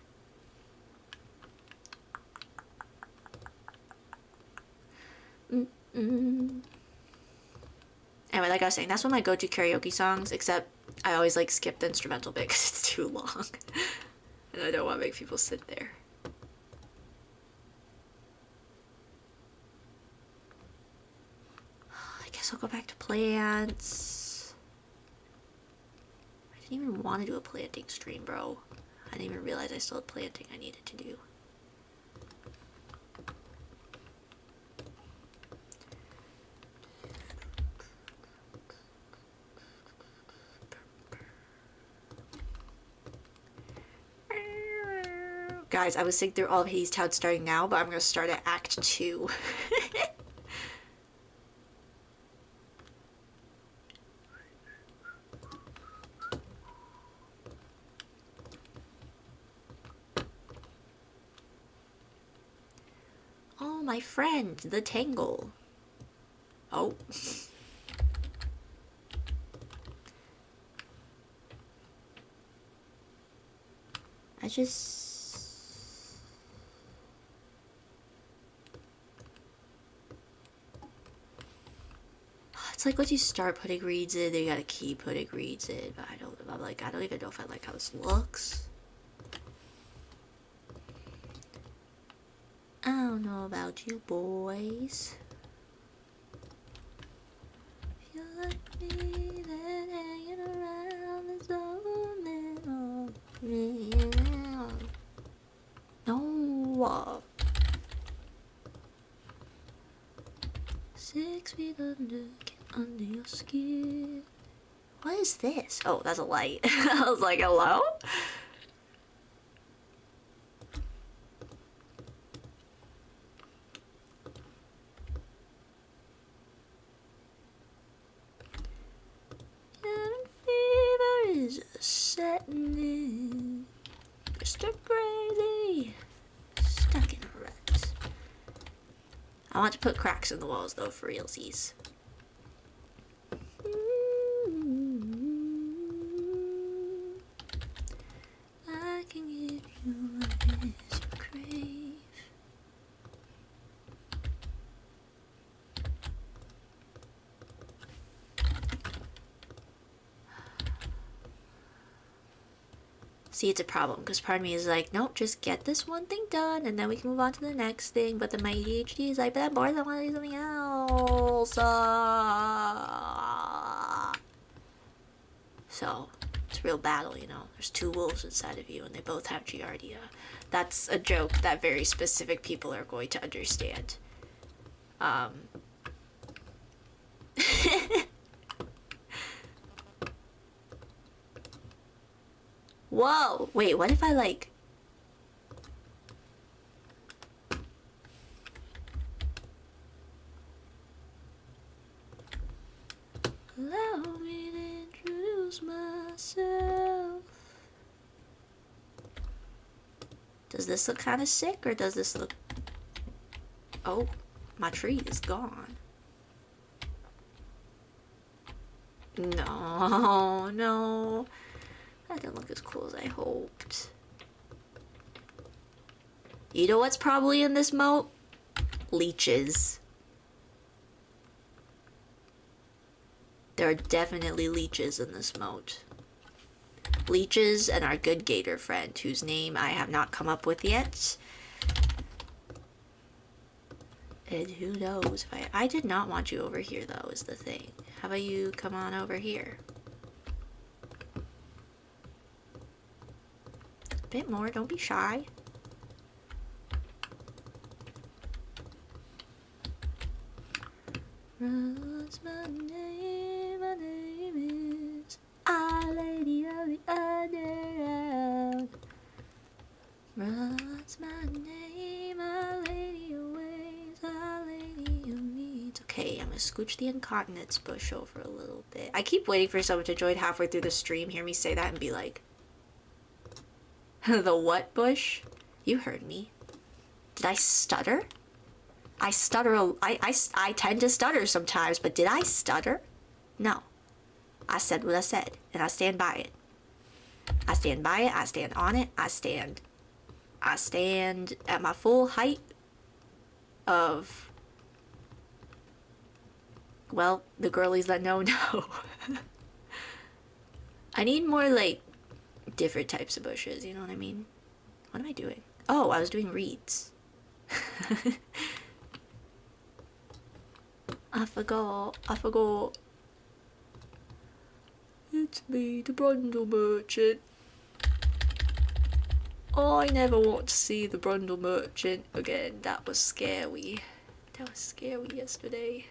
Anyway, like I was saying, that's one of my go-to karaoke songs, except I always like skip the instrumental bit because it's too long. And I don't want to make people sit there. I guess I'll go back to plants. I didn't even want to do a planting stream, bro. I didn't even realize I still had planting I needed to do. Guys, I was sitting through all of Hades Town starting now, but I'm going to start at Act 2. Oh, my friend, the Tangle. Oh. I just... It's like once you start putting reeds in, you gotta keep putting reeds in. But I don't even know if I like how this looks. I don't know about you boys. If you like me, then hanging around is so little. No. 6 feet under, get under your skin. What is this? Oh, that's a light. I was like, hello? Cabin fever is setting in. Mr. Crazy, stuck in a rut. I want to put cracks in the walls though, for realsies. I can give you as you crave. See, it's a problem because part of me is like, nope, just get this one thing done and then we can move on to the next thing. But then my ADHD is like, but I'm bored, I want to do something else. So it's a real battle, you know. There's two wolves inside of you and they both have Giardia. That's a joke that very specific people are going to understand. Whoa! Wait, what if I like... Allow me to introduce myself. Does this look kind of sick or does this look... Oh, my tree is gone. No, no. That didn't look as cool as I hoped. You know what's probably in this moat? Leeches. There are definitely leeches in this moat. Leeches and our good gator friend, whose name I have not come up with yet. And who knows if I did not want you over here though, is the thing. How about you come on over here? A bit more, don't be shy. What's my name? My name is Our Lady of the Underground. What's my name? Our Lady of Ways, Our Lady of Needs. Okay, I'm gonna scooch the incontinence bush over a little bit. I keep waiting for someone to join halfway through the stream, hear me say that, and be like, the what bush? You heard me. Did I stutter? I stutter. I tend to stutter sometimes, but did I stutter? No. I said what I said, and I stand by it. I stand by it. I stand on it. I stand at my full height of, well, the girlies that know. I need more, like, different types of bushes, you know what I mean? What am I doing? Oh, I was doing reeds. I forgot. It's me, the Brundle Merchant. I never want to see the Brundle Merchant again. That was scary. That was scary yesterday.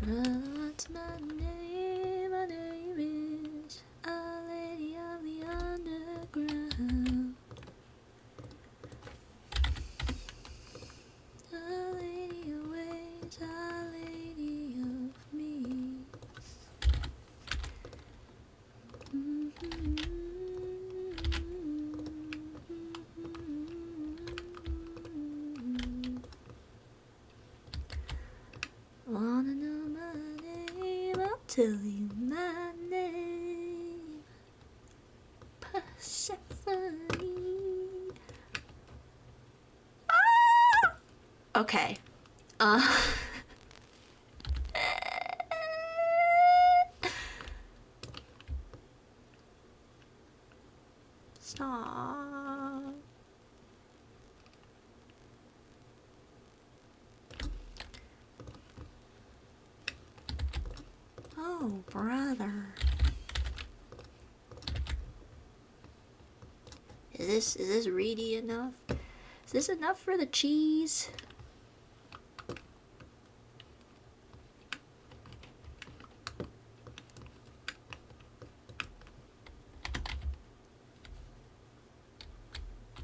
What's my name? My name is Our Lady of the Underground. Our Lady of Ways, Our Lady of Needs. Wanna know my name? I'll tell you my name. Persephone. Okay. Stop. Oh, brother. Is this reedy enough? Is this enough for the cheese?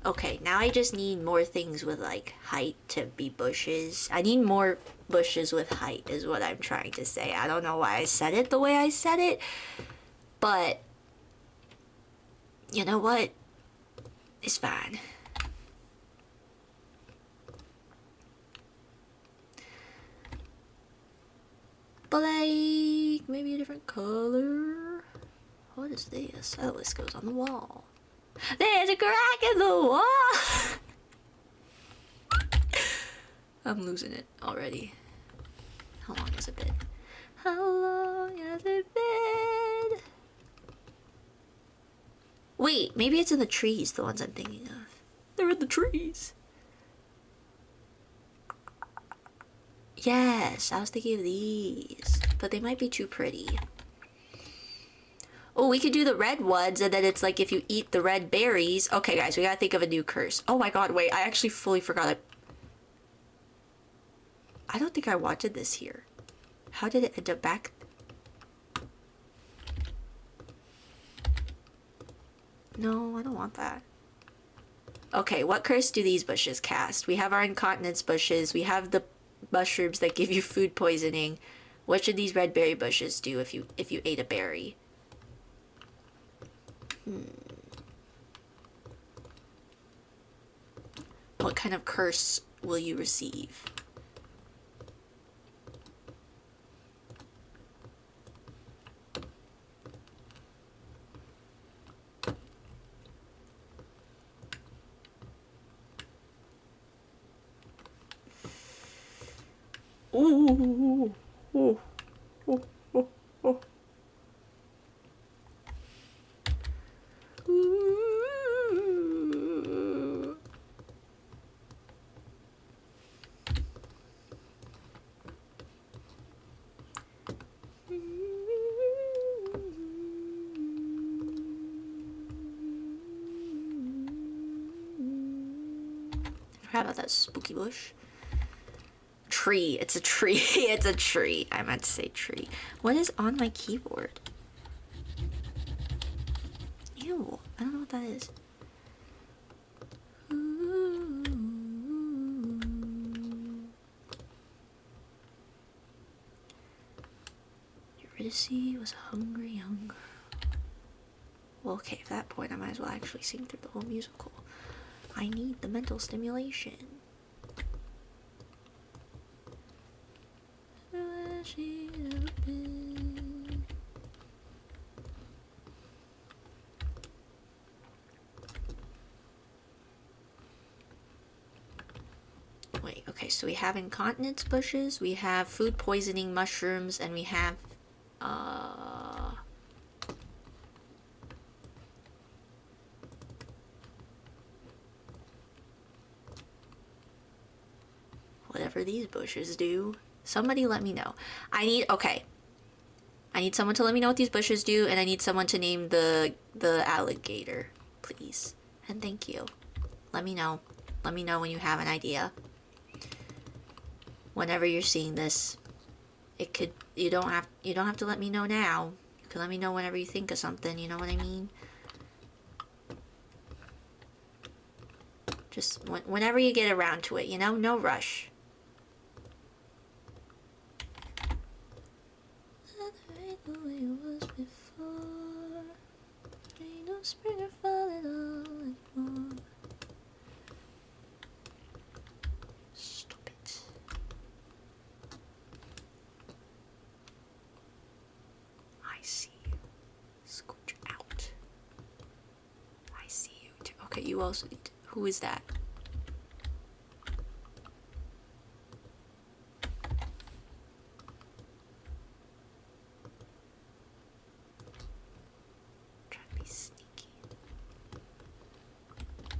Okay, now I just need more things with like height to be bushes. I need more bushes with height is what I'm trying to say. I don't know why I said it the way I said it, but you know what? It's fine. Blake, maybe a different color. What is this? Oh, this goes on the wall. There's a crack in the wall! I'm losing it already. How long has it been? How long has it been? Wait, maybe it's in the trees, the ones I'm thinking of. They're in the trees. Yes, I was thinking of these. But they might be too pretty. Oh, we could do the red ones, and then it's like if you eat the red berries. Okay, guys, we gotta think of a new curse. Oh my god, wait, I actually fully forgot it. I don't think I wanted this here. How did it end up back? No, I don't want that. Okay, what curse do these bushes cast? We have our incontinence bushes. We have the mushrooms that give you food poisoning. What should these red berry bushes do if you ate a berry? What kind of curse will you receive? Ooh, ooh, ooh, ooh, ooh. Ooh. I forgot about that spooky bush. Tree. It's a tree. It's a tree. I meant to say tree. What is on my keyboard? Ew. I don't know what that is. Eurydice was hungry. Well, okay, at that point, I might as well actually sing through the whole musical. I need the mental stimulation. Wait, okay, so we have incontinence bushes, we have food poisoning mushrooms, and we have, whatever these bushes do. Somebody let me know. Okay. I need someone to let me know what these bushes do, and I need someone to name the alligator, please. And thank you. Let me know. Let me know when you have an idea. Whenever you're seeing this, you don't have to let me know now. You can let me know whenever you think of something, you know what I mean? Just whenever you get around to it, you know? No rush. Stop it. I see you. Scooch out. I see you too. Okay, you also need to. Who is that?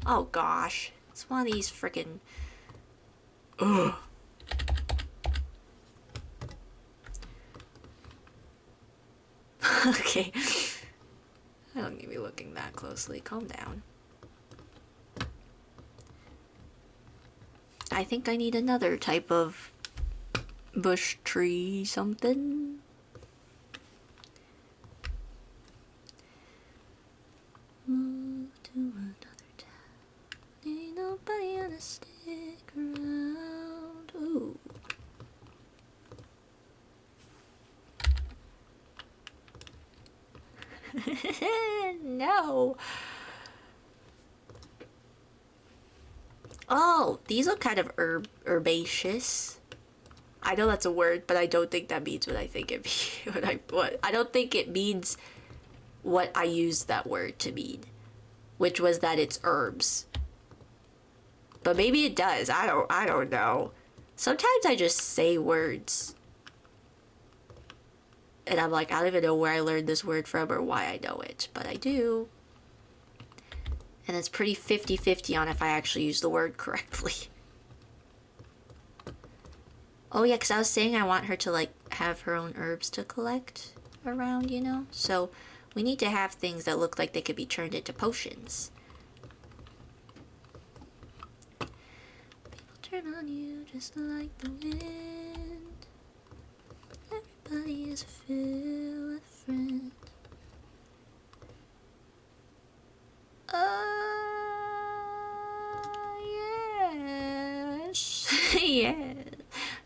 Oh gosh. It's one of these freaking. Ugh. Okay. I don't need to be looking that closely. Calm down. I think I need another type of bush tree something. Move to another town. Ain't nobody gonna stick around. Ooh. No. Oh, these look kind of herbaceous. I know that's a word, but I don't think that means what I think it means. I don't think it means what I used that word to mean, which was that it's herbs. But maybe it does. I don't know. Sometimes I just say words. And I'm like, I don't even know where I learned this word from or why I know it, but I do. And it's pretty 50-50 on if I actually use the word correctly. Oh yeah, because I was saying I want her to like have her own herbs to collect around, you know? So we need to have things that look like they could be turned into potions. People turn on you just like the wind. Everybody is filled with friends. Yes. Yes.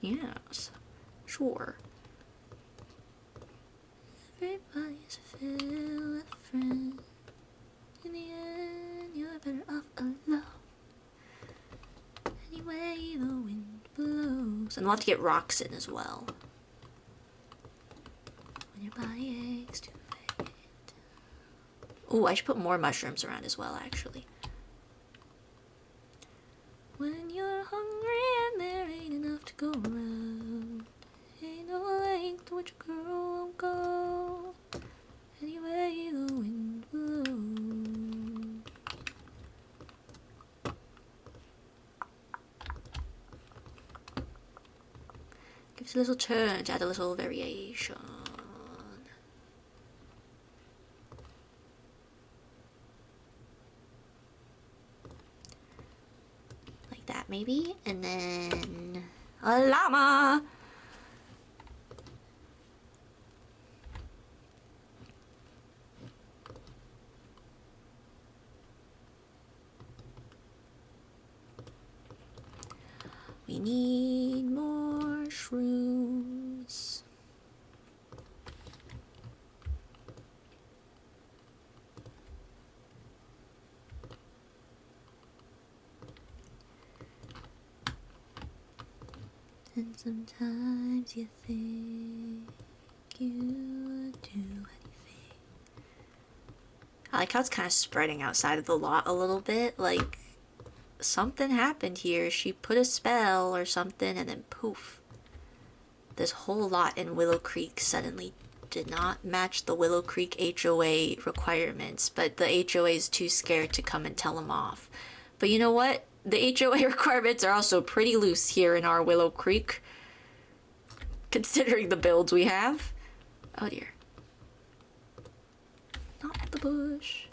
Yes. Sure. Everybody's filled with friends. In the end, you're better off alone. Anyway, the wind blows. And we'll have to get rocks in as well. When your body aches to lay it. Ooh, I should put more mushrooms around as well, actually. When you're hungry and there ain't enough to go around, ain't no length to which a girl won't go. Anyway, the wind blows. Gives a little turn to add a little variation. Like that, maybe? And then a llama! We need more shrooms. And sometimes you think you would do anything. I like how it's kind of spreading outside of the lot a little bit, like something happened here. She put a spell or something and then poof. This whole lot in Willow Creek suddenly did not match the Willow Creek HOA requirements, but the HOA is too scared to come and tell them off. But you know what? The HOA requirements are also pretty loose here in our Willow Creek, considering the builds we have. Oh dear. Not at the bush.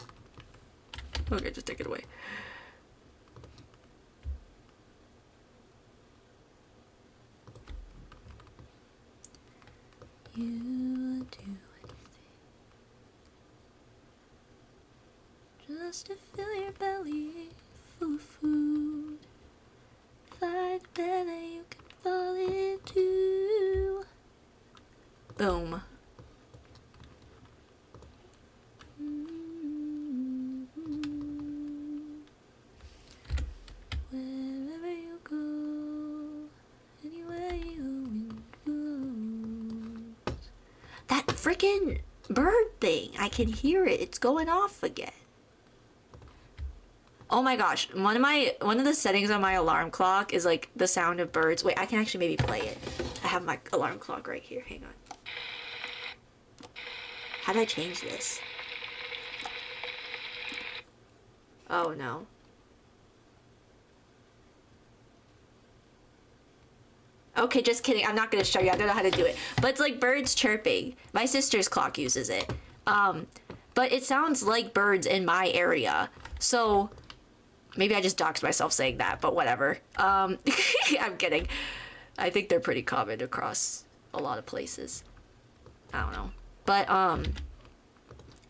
Okay, just take it away. You would do anything just to fill your belly full of food. Find a bed that you can fall into. Boom. Wherever you go, anyway the wind blows. That freaking bird thing! I can hear it. It's going off again. Oh my gosh, one of the settings on my alarm clock is like the sound of birds. Wait, I can actually maybe play it. I have my alarm clock right here. Hang on. How did I change this? Oh no. Okay, just kidding. I'm not gonna show you. I don't know how to do it. But it's like birds chirping. My sister's clock uses it. But it sounds like birds in my area. So maybe I just doxed myself saying that, but whatever. I'm kidding. I think they're pretty common across a lot of places. I don't know. But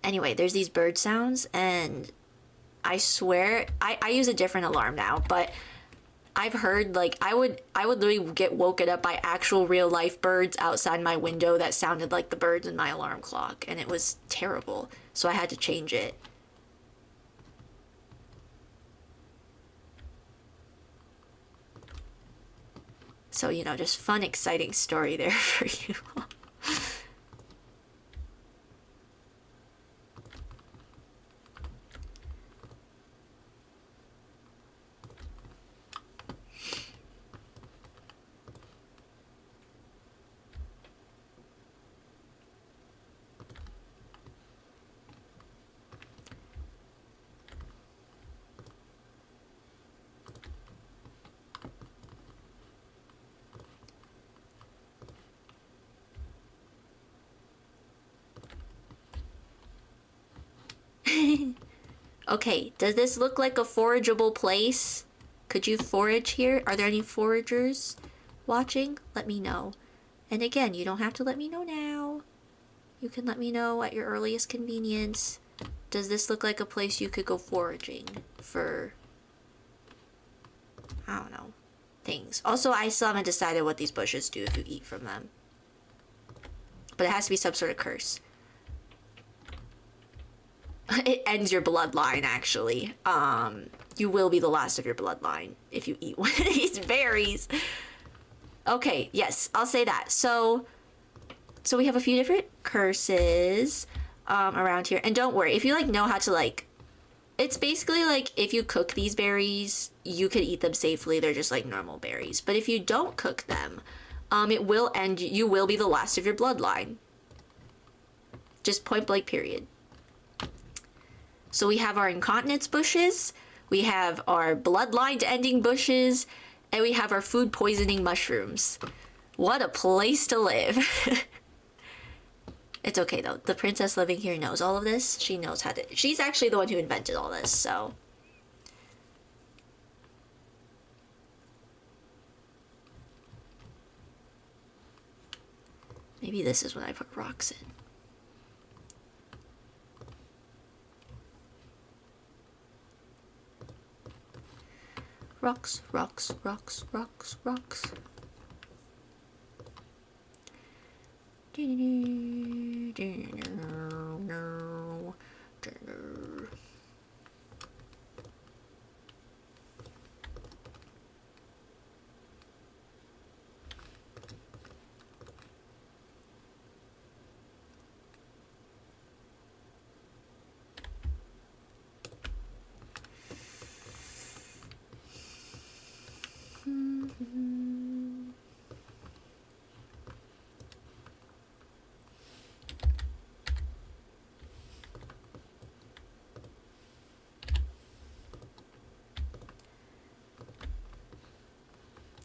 anyway, there's these bird sounds, and I swear I use a different alarm now, but I've heard, like, I would literally get woken up by actual real life birds outside my window that sounded like the birds in my alarm clock, and it was terrible. So I had to change it. So, you know, just fun, exciting story there for you. Okay, does this look like a forageable place? Could you forage here? Are there any foragers watching? Let me know. And again, you don't have to let me know now. You can let me know at your earliest convenience. Does this look like a place you could go foraging for, I don't know, things? Also, I still haven't decided what these bushes do if you eat from them. But it has to be some sort of curse. It ends your bloodline, actually. You will be the last of your bloodline if you eat one of these berries. Okay, yes, I'll say that. So we have a few different curses around here. And don't worry, if you, like, know how to, like... It's basically like if you cook these berries, you can eat them safely. They're just like normal berries. But if you don't cook them, it will end... You will be the last of your bloodline. Just point blank, period. So we have our incontinence bushes, we have our bloodline ending bushes, and we have our food poisoning mushrooms. What a place to live. It's okay though. The princess living here knows all of this. She knows how to... She's actually the one who invented all this, so... Maybe this is when I put rocks in. Rocks, rocks, rocks, rocks, rocks.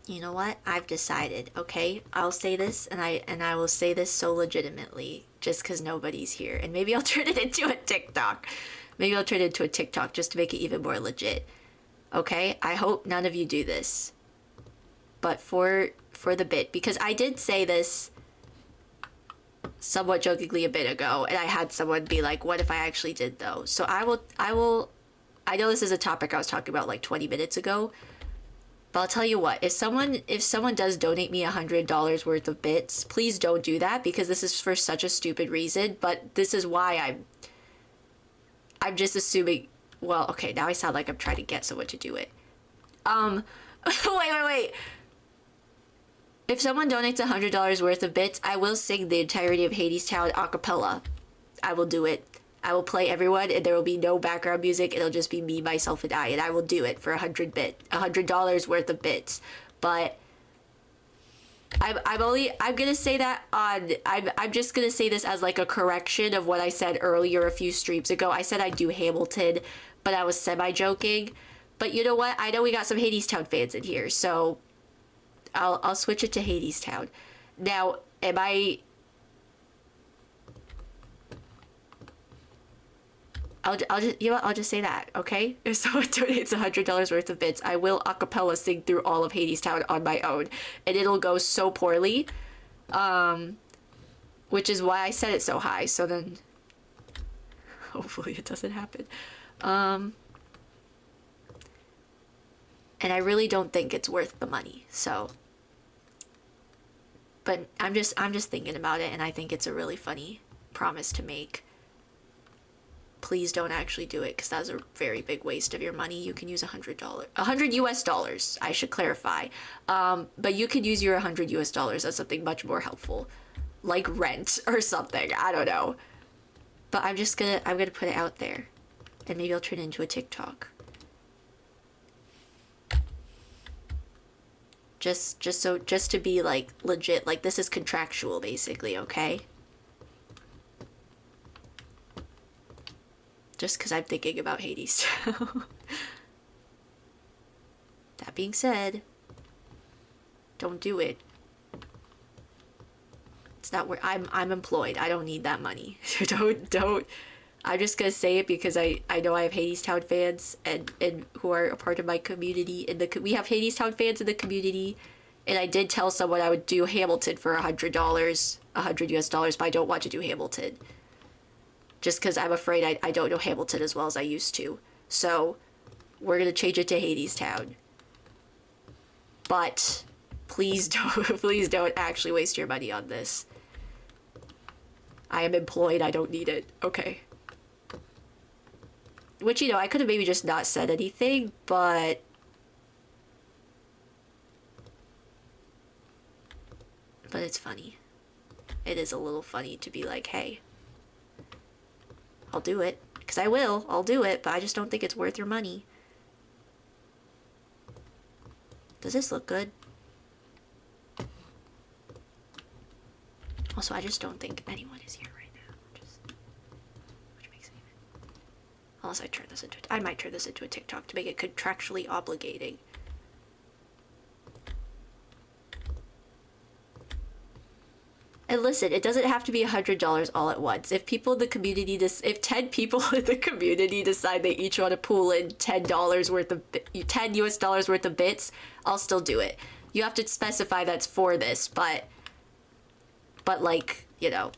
You know what? I've decided, okay? I'll say this, and I will say this so legitimately, just because nobody's here. And maybe I'll turn it into a TikTok. Maybe I'll turn it into a TikTok just to make it even more legit. Okay? I hope none of you do this. But for the bit, because I did say this somewhat jokingly a bit ago, and I had someone be like, what if I actually did though? So I know this is a topic I was talking about like 20 minutes ago, but I'll tell you what, if someone does donate me $100 worth of bits, please don't do that, because this is for such a stupid reason. But this is why I'm just assuming, well, okay, now I sound like I'm trying to get someone to do it. Wait. If someone donates $100 worth of bits, I will sing the entirety of Hadestown a cappella. I will do it. I will play everyone, and there will be no background music. It'll just be me, myself, and I, and I will do it for $100 worth of bits. But I'm gonna say that I'm just gonna say this as like a correction of what I said earlier a few streams ago. I said I'd do Hamilton, but I was semi-joking. But you know what? I know we got some Hadestown fans in here, so I'll switch it to Hadestown. Now, am I... I'll just, you know what, I'll just say that, okay? If someone donates $100 worth of bits, I will a cappella sing through all of Hadestown on my own. And it'll go so poorly. Which is why I set it so high, so then... hopefully it doesn't happen. And I really don't think it's worth the money, so... But I'm just thinking about it, and I think it's a really funny promise to make. Please don't actually do it, because that's a very big waste of your money. You can use $100, $100 US, I should clarify. But you could use your $100 US as something much more helpful, like rent or something. I don't know. But I'm gonna put it out there, and maybe I'll turn it into a TikTok. Just to be like legit, like this is contractual basically, okay? Just because I'm thinking about Hades. That being said, don't do it. It's not where I'm employed. I don't need that money. don't. I'm just gonna say it because I know I have Hadestown fans and who are a part of my community. We have Hadestown fans in the community, and I did tell someone I would do Hamilton for $100, $100 US, but I don't want to do Hamilton. Just because I'm afraid I don't know Hamilton as well as I used to. So, we're going to change it to Hadestown. But, please don't actually waste your money on this. I am employed, I don't need it. Okay. Which, you know, I could have maybe just not said anything, but... But it's funny. It is a little funny to be like, hey... I'll do it. Because I will. I'll do it. But I just don't think it's worth your money. Does this look good? Also, I just don't think anyone is here right now. Which makes it even... Unless I turn this into... I might turn this into a TikTok to make it contractually obligating. And listen, it doesn't have to be $100 all at once. If people in the community, if 10 people in the community decide they each want to pool in $10 worth of, $10 US worth of bits, I'll still do it. You have to specify that's for this, but like, you know.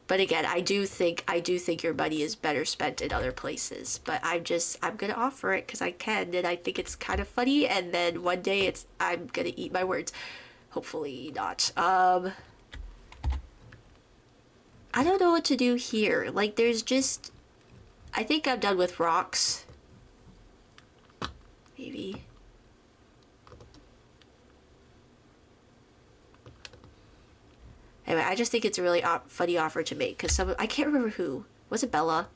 But again, I do think your money is better spent in other places. But I'm gonna offer it because I can, and I think it's kind of funny. And then one day I'm gonna eat my words. Hopefully not. I don't know what to do here. Like, there's just... I think I'm done with rocks. Maybe. Anyway, I just think it's a really funny offer to make, because I can't remember who. Was it Bella?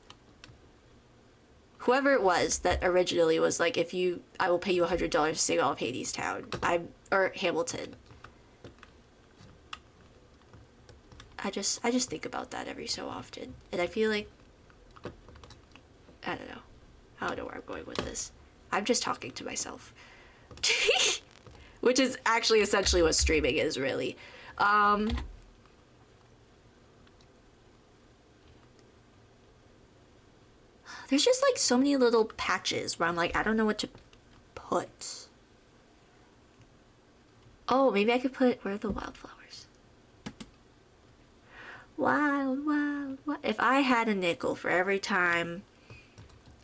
Whoever it was that originally was like, I will pay you $100 to sing all of Hadestown. Or Hamilton. I just think about that every so often. And I feel like, I don't know. I don't know where I'm going with this. I'm just talking to myself. Which is actually essentially what streaming is, really. There's just like so many little patches where I'm like, I don't know what to put. Oh, maybe I could put, where are the wildflowers? Wild, wild, wild. If I had a nickel for every time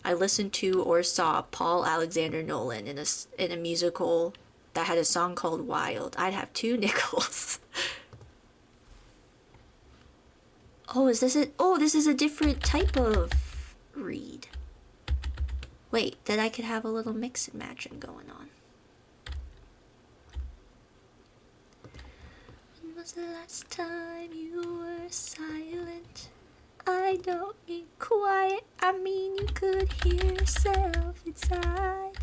I listened to or saw Paul Alexander Nolan in a musical that had a song called Wild, I'd have 2 nickels. Oh, is this it? Oh, this is a different type of read. Wait, then I could have a little mix and matching going on. When was the last time you were silent? I don't mean quiet, I mean you could hear yourself inside.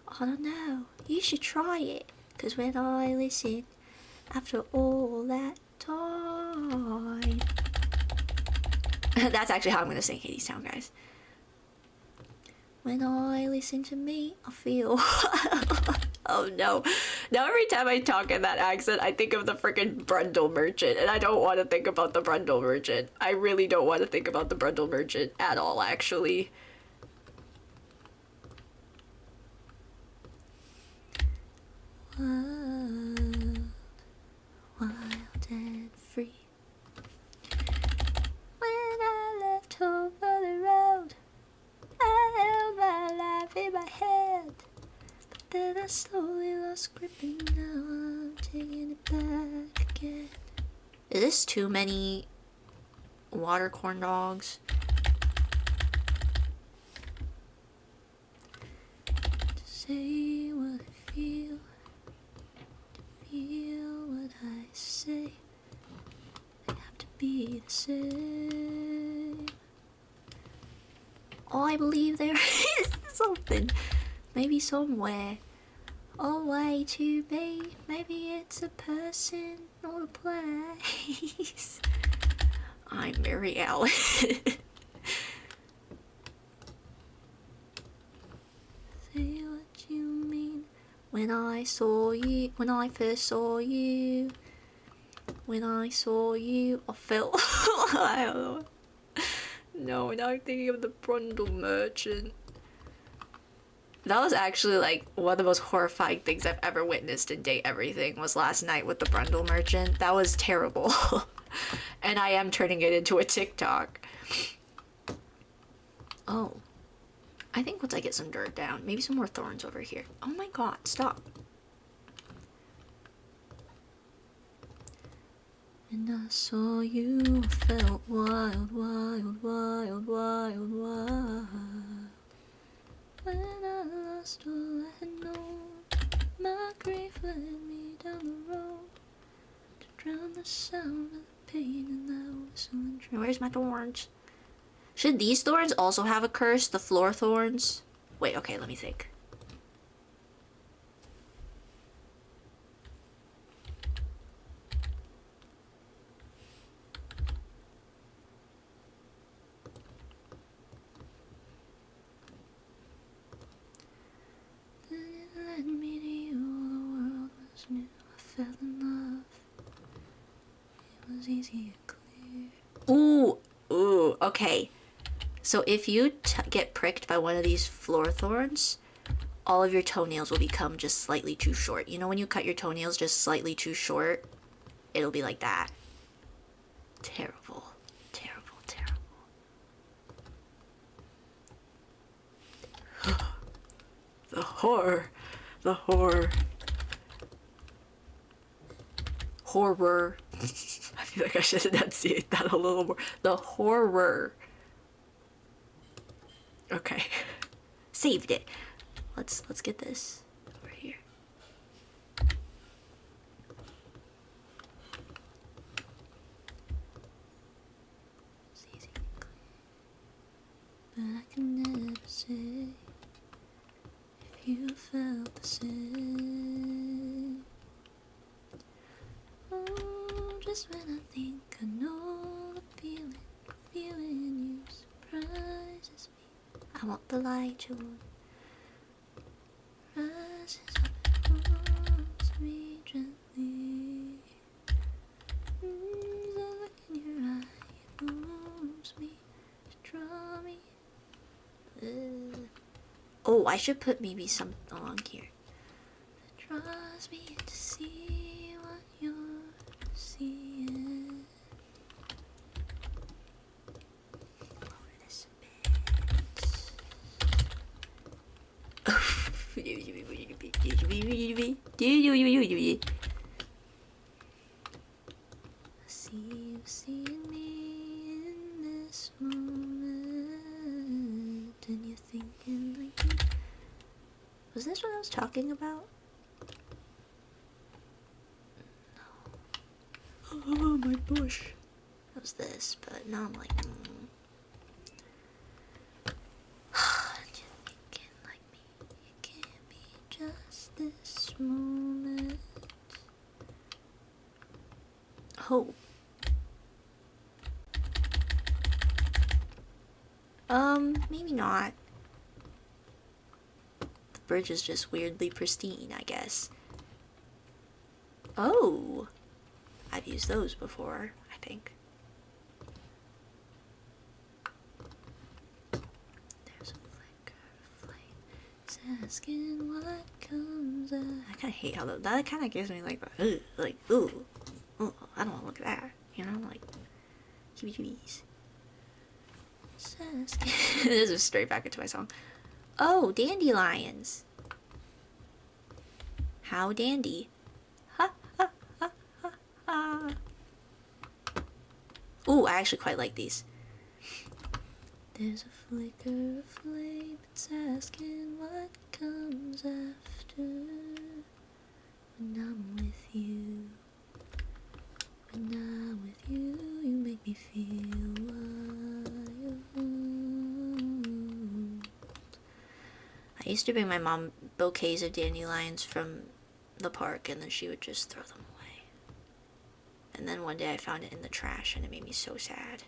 I don't know, you should try it, 'cause when I listen, after all that time... That's actually how I'm gonna sing Hadestown, guys. When I listen to me, I feel. Oh no. Now every time I talk in that accent, I think of the freaking Brundle Merchant, and I don't want to think about the Brundle Merchant. I really don't want to think about the Brundle Merchant at all, actually. Wild, wild and free. When I left home for the road, I held my life in my hand. But then I slowly lost grip and now I'm taking it back again. Is this too many water corn dogs? To say what I feel, to feel what I say, they have to be the same. Oh, I believe there is something. Maybe somewhere. A way to be. Maybe it's a person or a place. I'm Mary Ellen. Say what you mean. When I saw you, when I first saw you, when I saw you, I felt. I don't know. No, now I'm thinking of the Brundle Merchant. That was actually like one of the most horrifying things I've ever witnessed in Date Everything was last night with the Brundle Merchant. That was terrible. And I am turning it into a TikTok. Oh. I think once I get some dirt down, maybe some more thorns over here. Oh my god, stop. And I saw you, I felt wild, wild, wild, wild, wild. When I lost all I had known, my grief led me down the road to drown the sound of the pain and I was so dream. Where's my thorns? Should these thorns also have a curse? The floor thorns? Wait, okay, let me think. Led me to you, the world was new. I fell in love. It was easy and clear. Ooh, okay. So if you get pricked by one of these floor thorns, all of your toenails will become just slightly too short. You know when you cut your toenails just slightly too short? It'll be like that. Terrible. Terrible, terrible. The horror. The horror. Horror. I feel like I should enunciate that a little more. The horror. Okay. Saved it. Let's get this over here. It's easy and clear. But I can never say if you felt the same. Oh, just when I think I know the feeling you surprises me. I want the light you want. Rises up and holds me gently. The look in your eye, it moves me to draw me. Oh, I should put maybe something along here. It draws me to see what you're seeing. Lower this a bit. I see you seeing me in this moment, and you're thinking like me. Was this what I was talking about? No. Oh, my bush. That was this, but now I'm like, And you're thinking like me. It can't be just this moment. Oh. Maybe not. bridge is just weirdly pristine, I guess. Oh! I've used those before, I think. There's a flicker of flame. It's asking what comes out. I kind of hate how that kind of gives me like the, ooh, I don't want to look at that. You know, like, heebie-jeebies. This is straight back into my song. Oh, dandelions. How dandy. Ha ha ha ha ha. Ooh, I actually quite like these. There's a flicker of flame, it's asking what comes after. When I'm with you, when I'm with you, you make me feel wild. I used to bring my mom bouquets of dandelions from the park, and then she would just throw them away. And then one day I found it in the trash, and it made me so sad.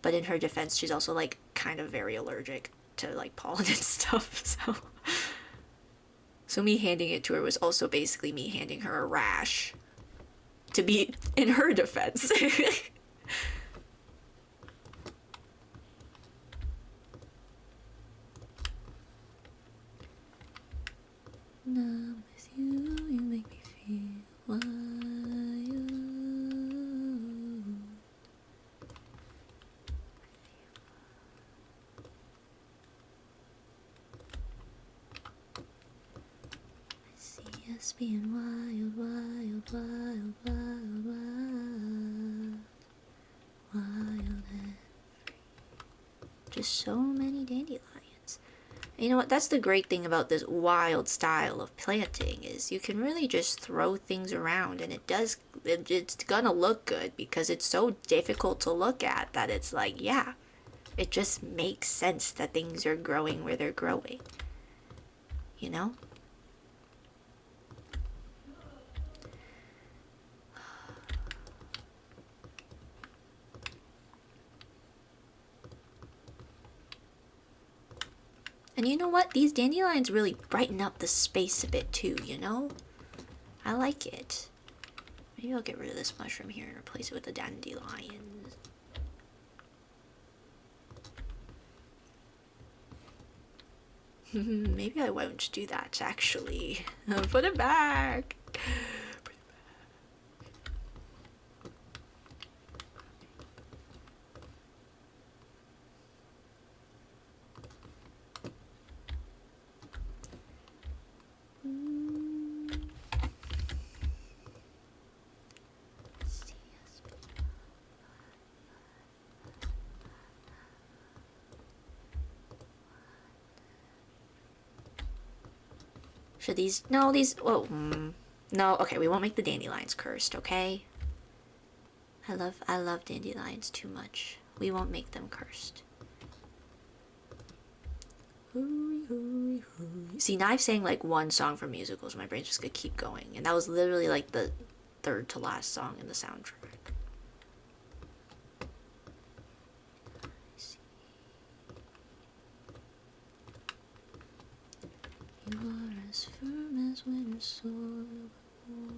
But in her defense, she's also like kind of very allergic to like pollen and stuff, so me handing it to her was also basically me handing her a rash, to be in her defense. When I'm with you, you make me feel wild. I see us being wild, wild, wild, wild, wild, wild and free. Just so many dandelions. You know what, that's the great thing about this wild style of planting, is you can really just throw things around, and it's gonna look good because it's so difficult to look at that it's like, yeah, it just makes sense that things are growing where they're growing, you know? And you know what? These dandelions really brighten up the space a bit too, you know? I like it. Maybe I'll get rid of this mushroom here and replace it with the dandelions. Maybe I won't do that, actually. Put it back! Should these... No, these... Oh, no, okay, we won't make the dandelions cursed, okay? I love dandelions too much. We won't make them cursed. See, now I've sang like one song from musicals. My brain's just gonna keep going. And that was literally like the third to last song in the soundtrack. You are as firm as winter soil before.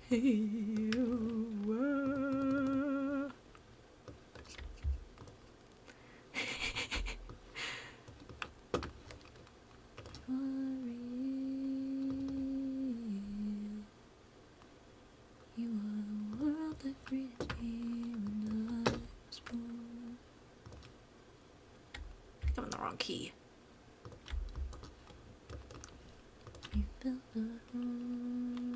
Hey, you are. You are the world that breathed me when I was born. I think I'm in the wrong key. You built a home.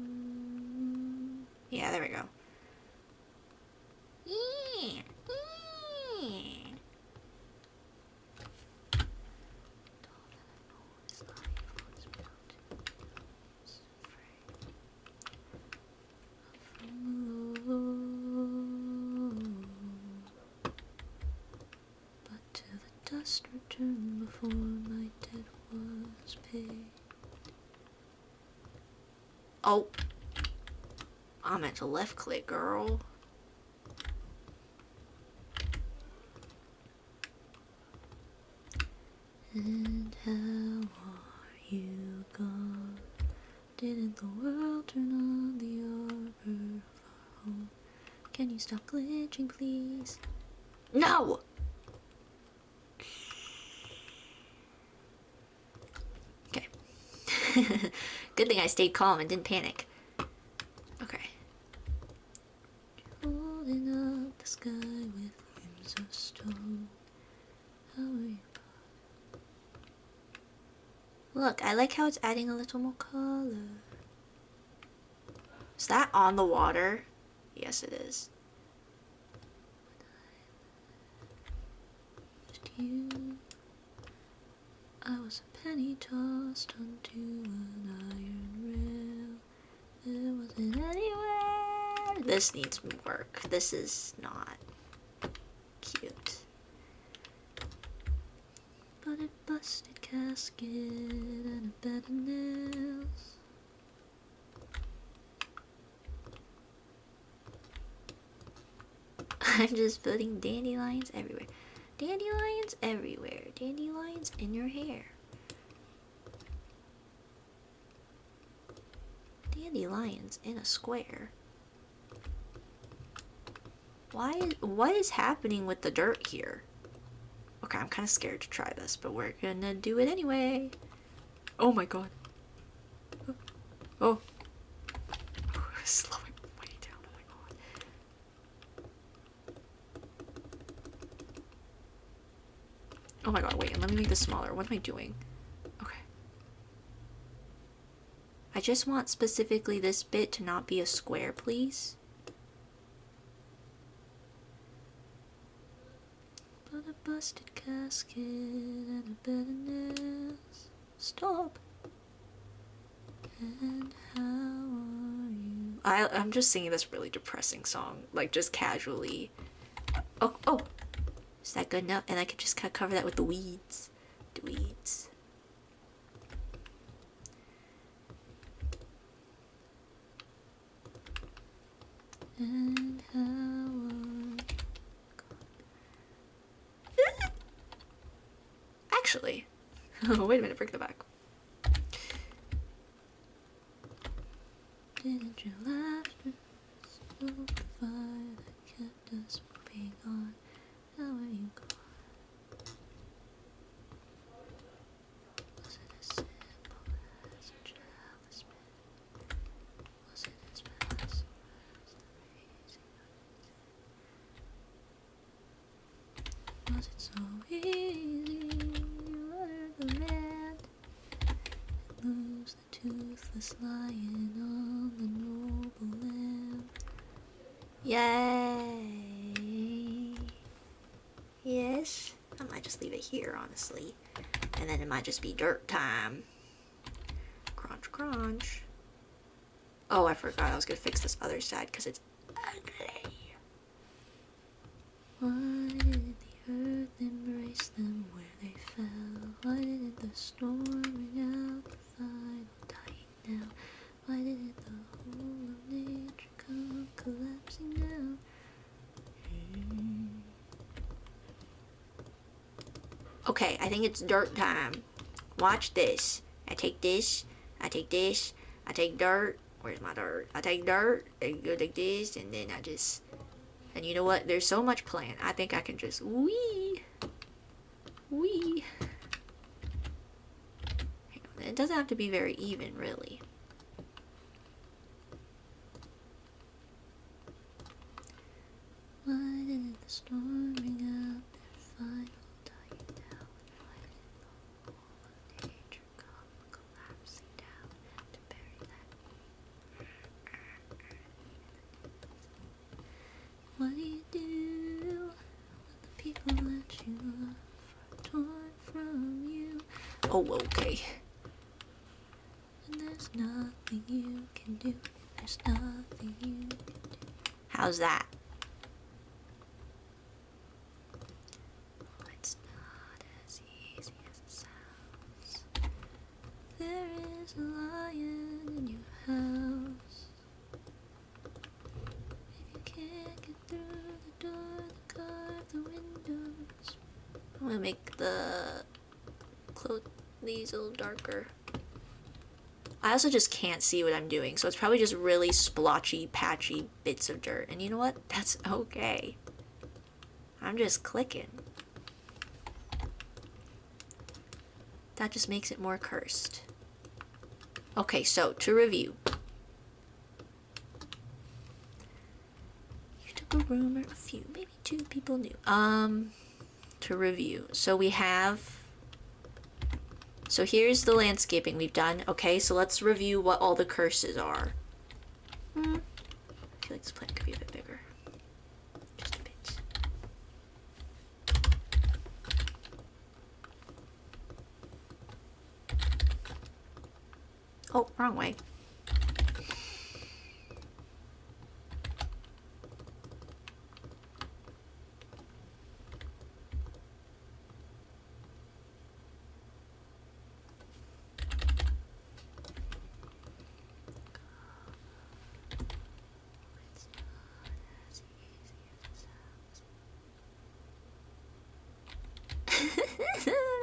Yeah, there we go. Yeah. But to the dust return before my debt was paid. Oh, I meant to left click, girl. And how are you gone? Didn't the world turn on the order of our home? Can you stop glitching, please? No! Okay. Good thing I stayed calm and didn't panic. Okay. Holding up the sky with limbs of stone. How are you? Look, I like how it's adding a little more color. Is that on the water? Yes, it is. Just you. I was a penny tossed onto an iron rail. There wasn't anywhere. This needs work. This is not cute. But a busted casket and a bed of nails. I'm just putting dandelions everywhere. Dandelions everywhere. Dandelions in your hair. Dandelions in a square. What is happening with the dirt here? Okay, I'm kind of scared to try this, but we're gonna do it anyway. Oh my god. Oh. Slow it way down. Oh my god. Oh my god, wait, let me make this smaller. What am I doing? Okay. I just want specifically this bit to not be a square, please. But a busted casket and a bed of nails. Stop. And how are you? I'm just singing this really depressing song, like just casually. Oh, is that good enough? And I could just kind of cover that with the weeds. The weeds. And how are you? Actually, wait a minute, bring it back. Didn't you laugh? Stoke the fire that kept us moving on. How are you gone? Was it as simple as a chalice bit? Was it as passive as the raising? Was it so easy? You uttered the land and lose the toothless lion on the noble lamb. Yay! Yes, I might just leave it here, honestly, and then it might just be dirt time. Crunch, crunch. Oh, I forgot I was gonna fix this other side because it's ugly. Why didn't the earth embrace them where they fell? Why didn't the storm ring out the final dying down? Why didn't the whole of nature come collapsing down? Okay, I think it's dirt time. Watch this. I take this, I take this, I take dirt. Where's my dirt? I take dirt, and go like this, and then I just... And you know what? There's so much plant. I think I can just wee. Wee. It doesn't have to be very even, really. Why didn't the storm ring out their final dying down? Why didn't the whole of nature come collapsing down to bury that? What do you do when the people that you love are torn from you? Oh, okay. And there's nothing you can do. There's nothing you can do. How's that? It's not as easy as it sounds. There is a lion in your house. If you can't get through the door, then carve the windows. I'm gonna make the these a little darker. I also just can't see what I'm doing, so it's probably just really splotchy, patchy bits of dirt. And you know what? That's okay. I'm just clicking. That just makes it more cursed. Okay, so to review. You took a rumor, a few, maybe 2 people knew. To review. So we have... So here's the landscaping we've done. Okay, so let's review what all the curses are. I feel like this plant could be a bit bigger. Just a bit. Oh, wrong way.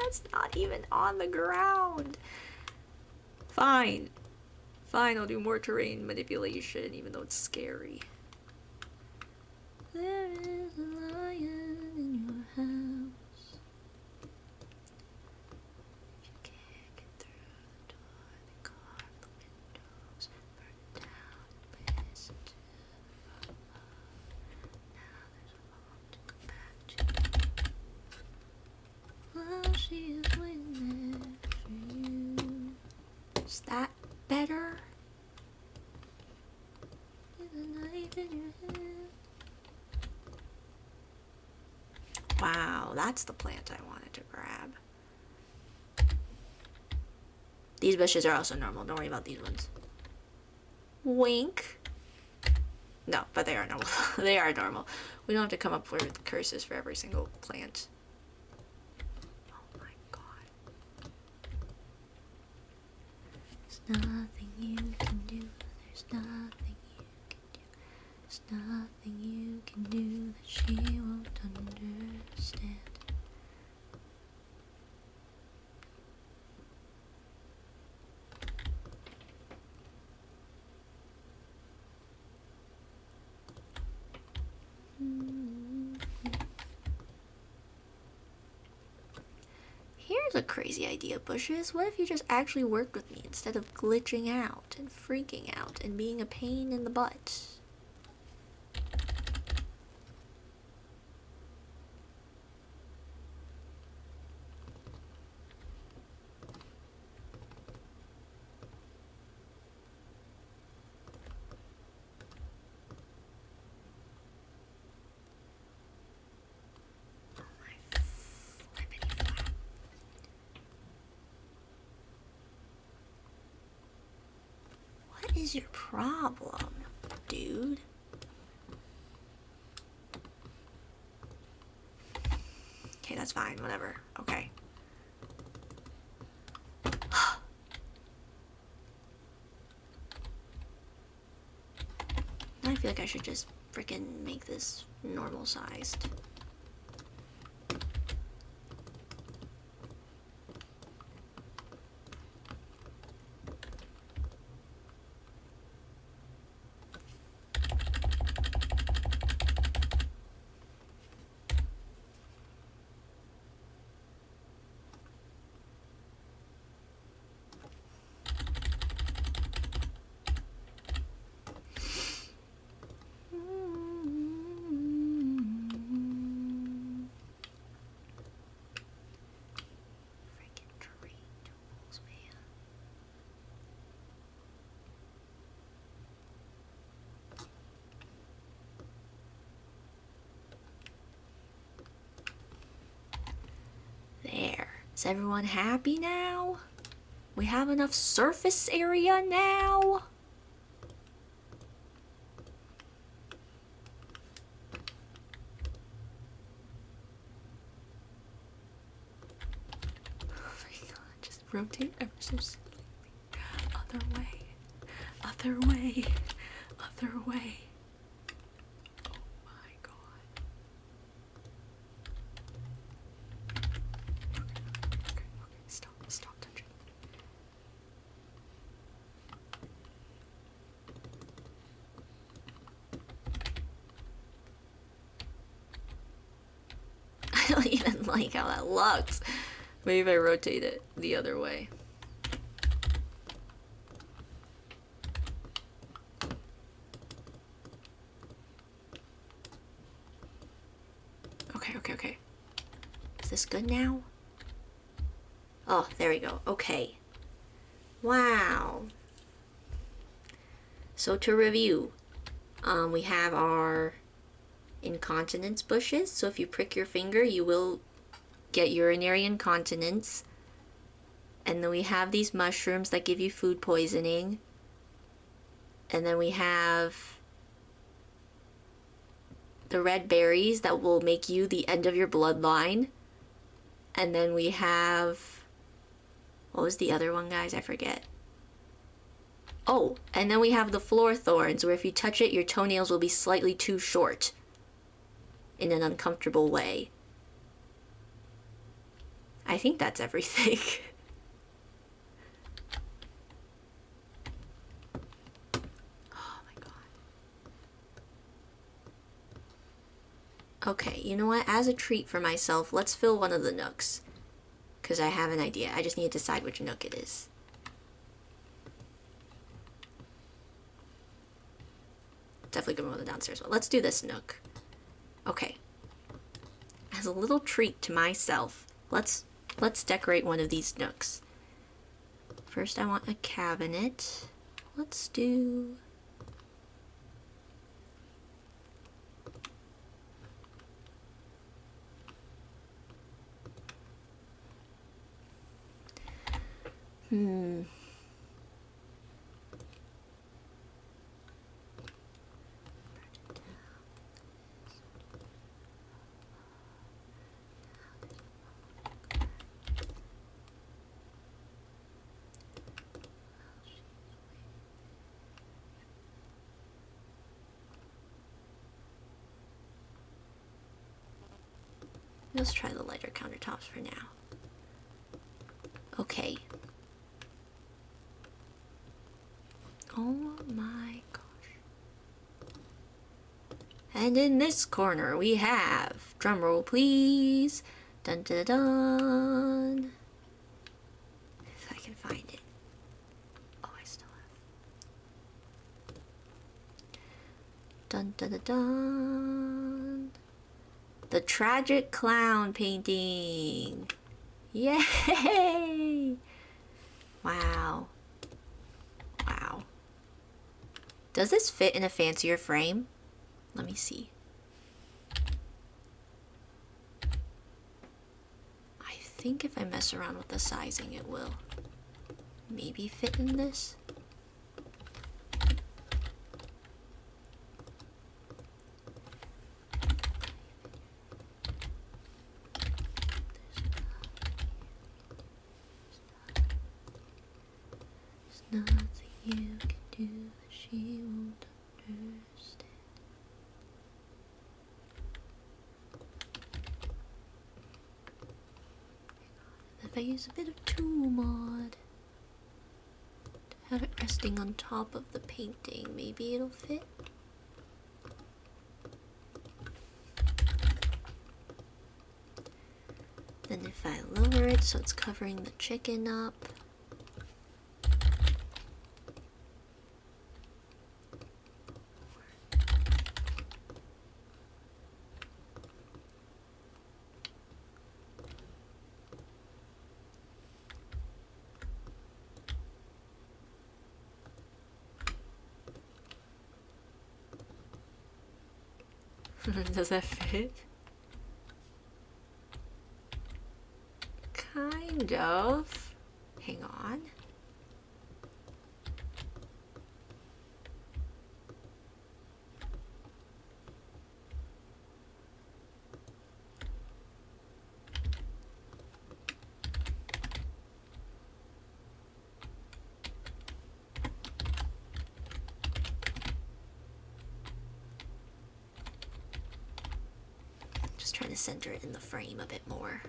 That's not even on the ground. Fine. Fine, I'll do more terrain manipulation, even though it's scary. There is a lion in your house. If you can't get through the door, then carve the windows, burn it down, and listen to the roar. Now there's a home to come back to. Well, she is waiting there for you. Is that better? With a knife in your hand. Wow, that's the plant I wanted to grab. These bushes are also normal. Don't worry about these ones. Wink. No, but they are normal. They are normal. We don't have to come up with curses for every single plant. Oh my god. There's nothing you can do. There's nothing you can do. There's nothing you can do that she won't understand. Here's a crazy idea, Bushes. What if you just actually worked with me instead of glitching out and freaking out and being a pain in the butt? What is your problem, dude? Okay, that's fine, whatever. Okay. I feel like I should just freaking make this normal sized. There. Is everyone happy now? We have enough surface area now? Oh my god, just rotate ever so slightly. Other way. Other way. Other way. Oh my god. Okay, stop touching. I don't even like how that looks. Maybe if I rotate it the other way. Okay. Is this good now? Oh, there we go. Okay. Wow. So to review, we have our incontinence bushes. So if you prick your finger, you will get urinary incontinence. And then we have these mushrooms that give you food poisoning. And then we have the red berries that will make you the end of your bloodline. And then we have, what was the other one, guys? I forget. Oh, and then we have the floor thorns, where if you touch it, your toenails will be slightly too short in an uncomfortable way. I think that's everything. Oh my god. Okay, you know what? As a treat for myself, let's fill one of the nooks. Because I have an idea. I just need to decide which nook it is. Definitely gonna go to the downstairs one. Let's do this nook. Okay. As a little treat to myself, let's decorate one of these nooks. First I want a cabinet. Let's do... Let's try the lighter countertops for now. Okay. Oh my gosh. And in this corner we have, drumroll please, dun dun dun. If I can find it. Oh, I still have. Dun dun dun dun. The Tragic Clown painting. Yay! Wow. Wow. Does this fit in a fancier frame? Let me see. I think if I mess around with the sizing, it will maybe fit in this. There's nothing you can do that she won't understand. If I use a bit of tool mod to have it resting on top of the painting, maybe it'll fit. Then if I lower it so it's covering the chicken up. Does that fit? Kind of. Hang on. Just trying to center it in the frame a bit more.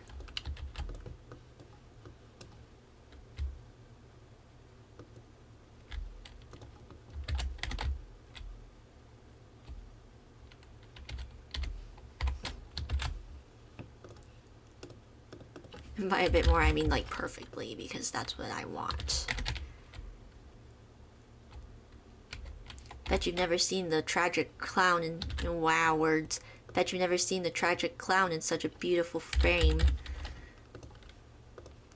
And by a bit more, I mean like perfectly, because that's what I want. Bet you've never seen the tragic clown in wow words. Bet you've never seen the tragic clown in such a beautiful frame.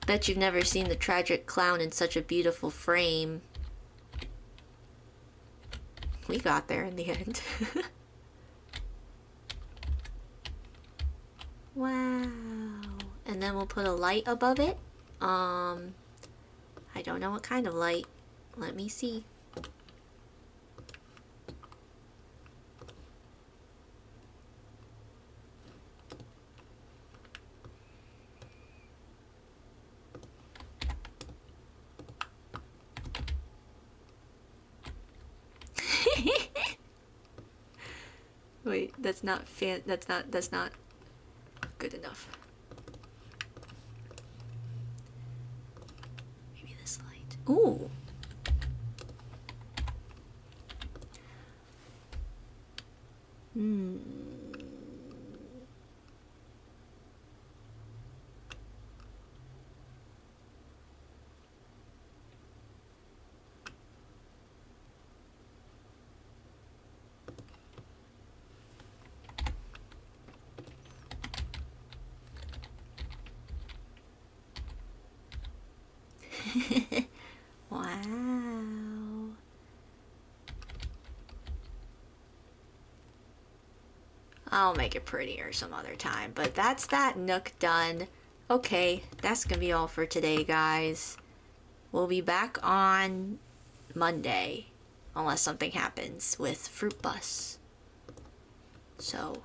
Bet you've never seen the tragic clown in such a beautiful frame. We got there in the end. Wow. And then we'll put a light above it. I don't know what kind of light. Let me see. Wait, that's not good enough. Maybe this light. Ooh. Wow. I'll make it prettier some other time, but that's that Nook done. Okay, that's gonna be all for today, guys. We'll be back on Monday, unless something happens with Fruit Bus. So,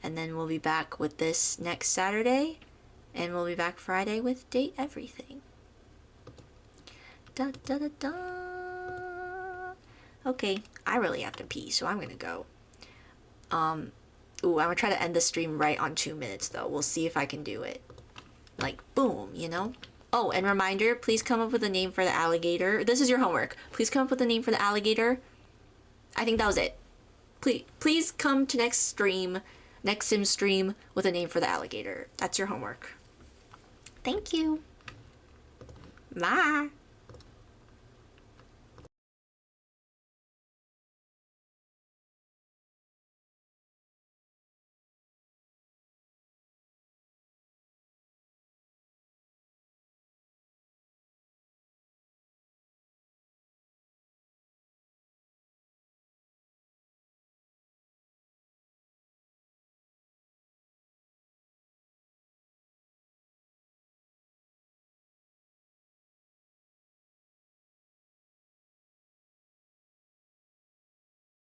and then we'll be back with this next Saturday, and we'll be back Friday with Date Everything. Da da da da. Okay, I really have to pee, so I'm gonna go. Ooh, I'm gonna try to end the stream right on 2 minutes though. We'll see if I can do it. Like, boom, you know? Oh, and reminder, please come up with a name for the alligator. This is your homework. Please come up with a name for the alligator. I think that was it. Please come to next Sim stream with a name for the alligator. That's your homework. Thank you. Bye.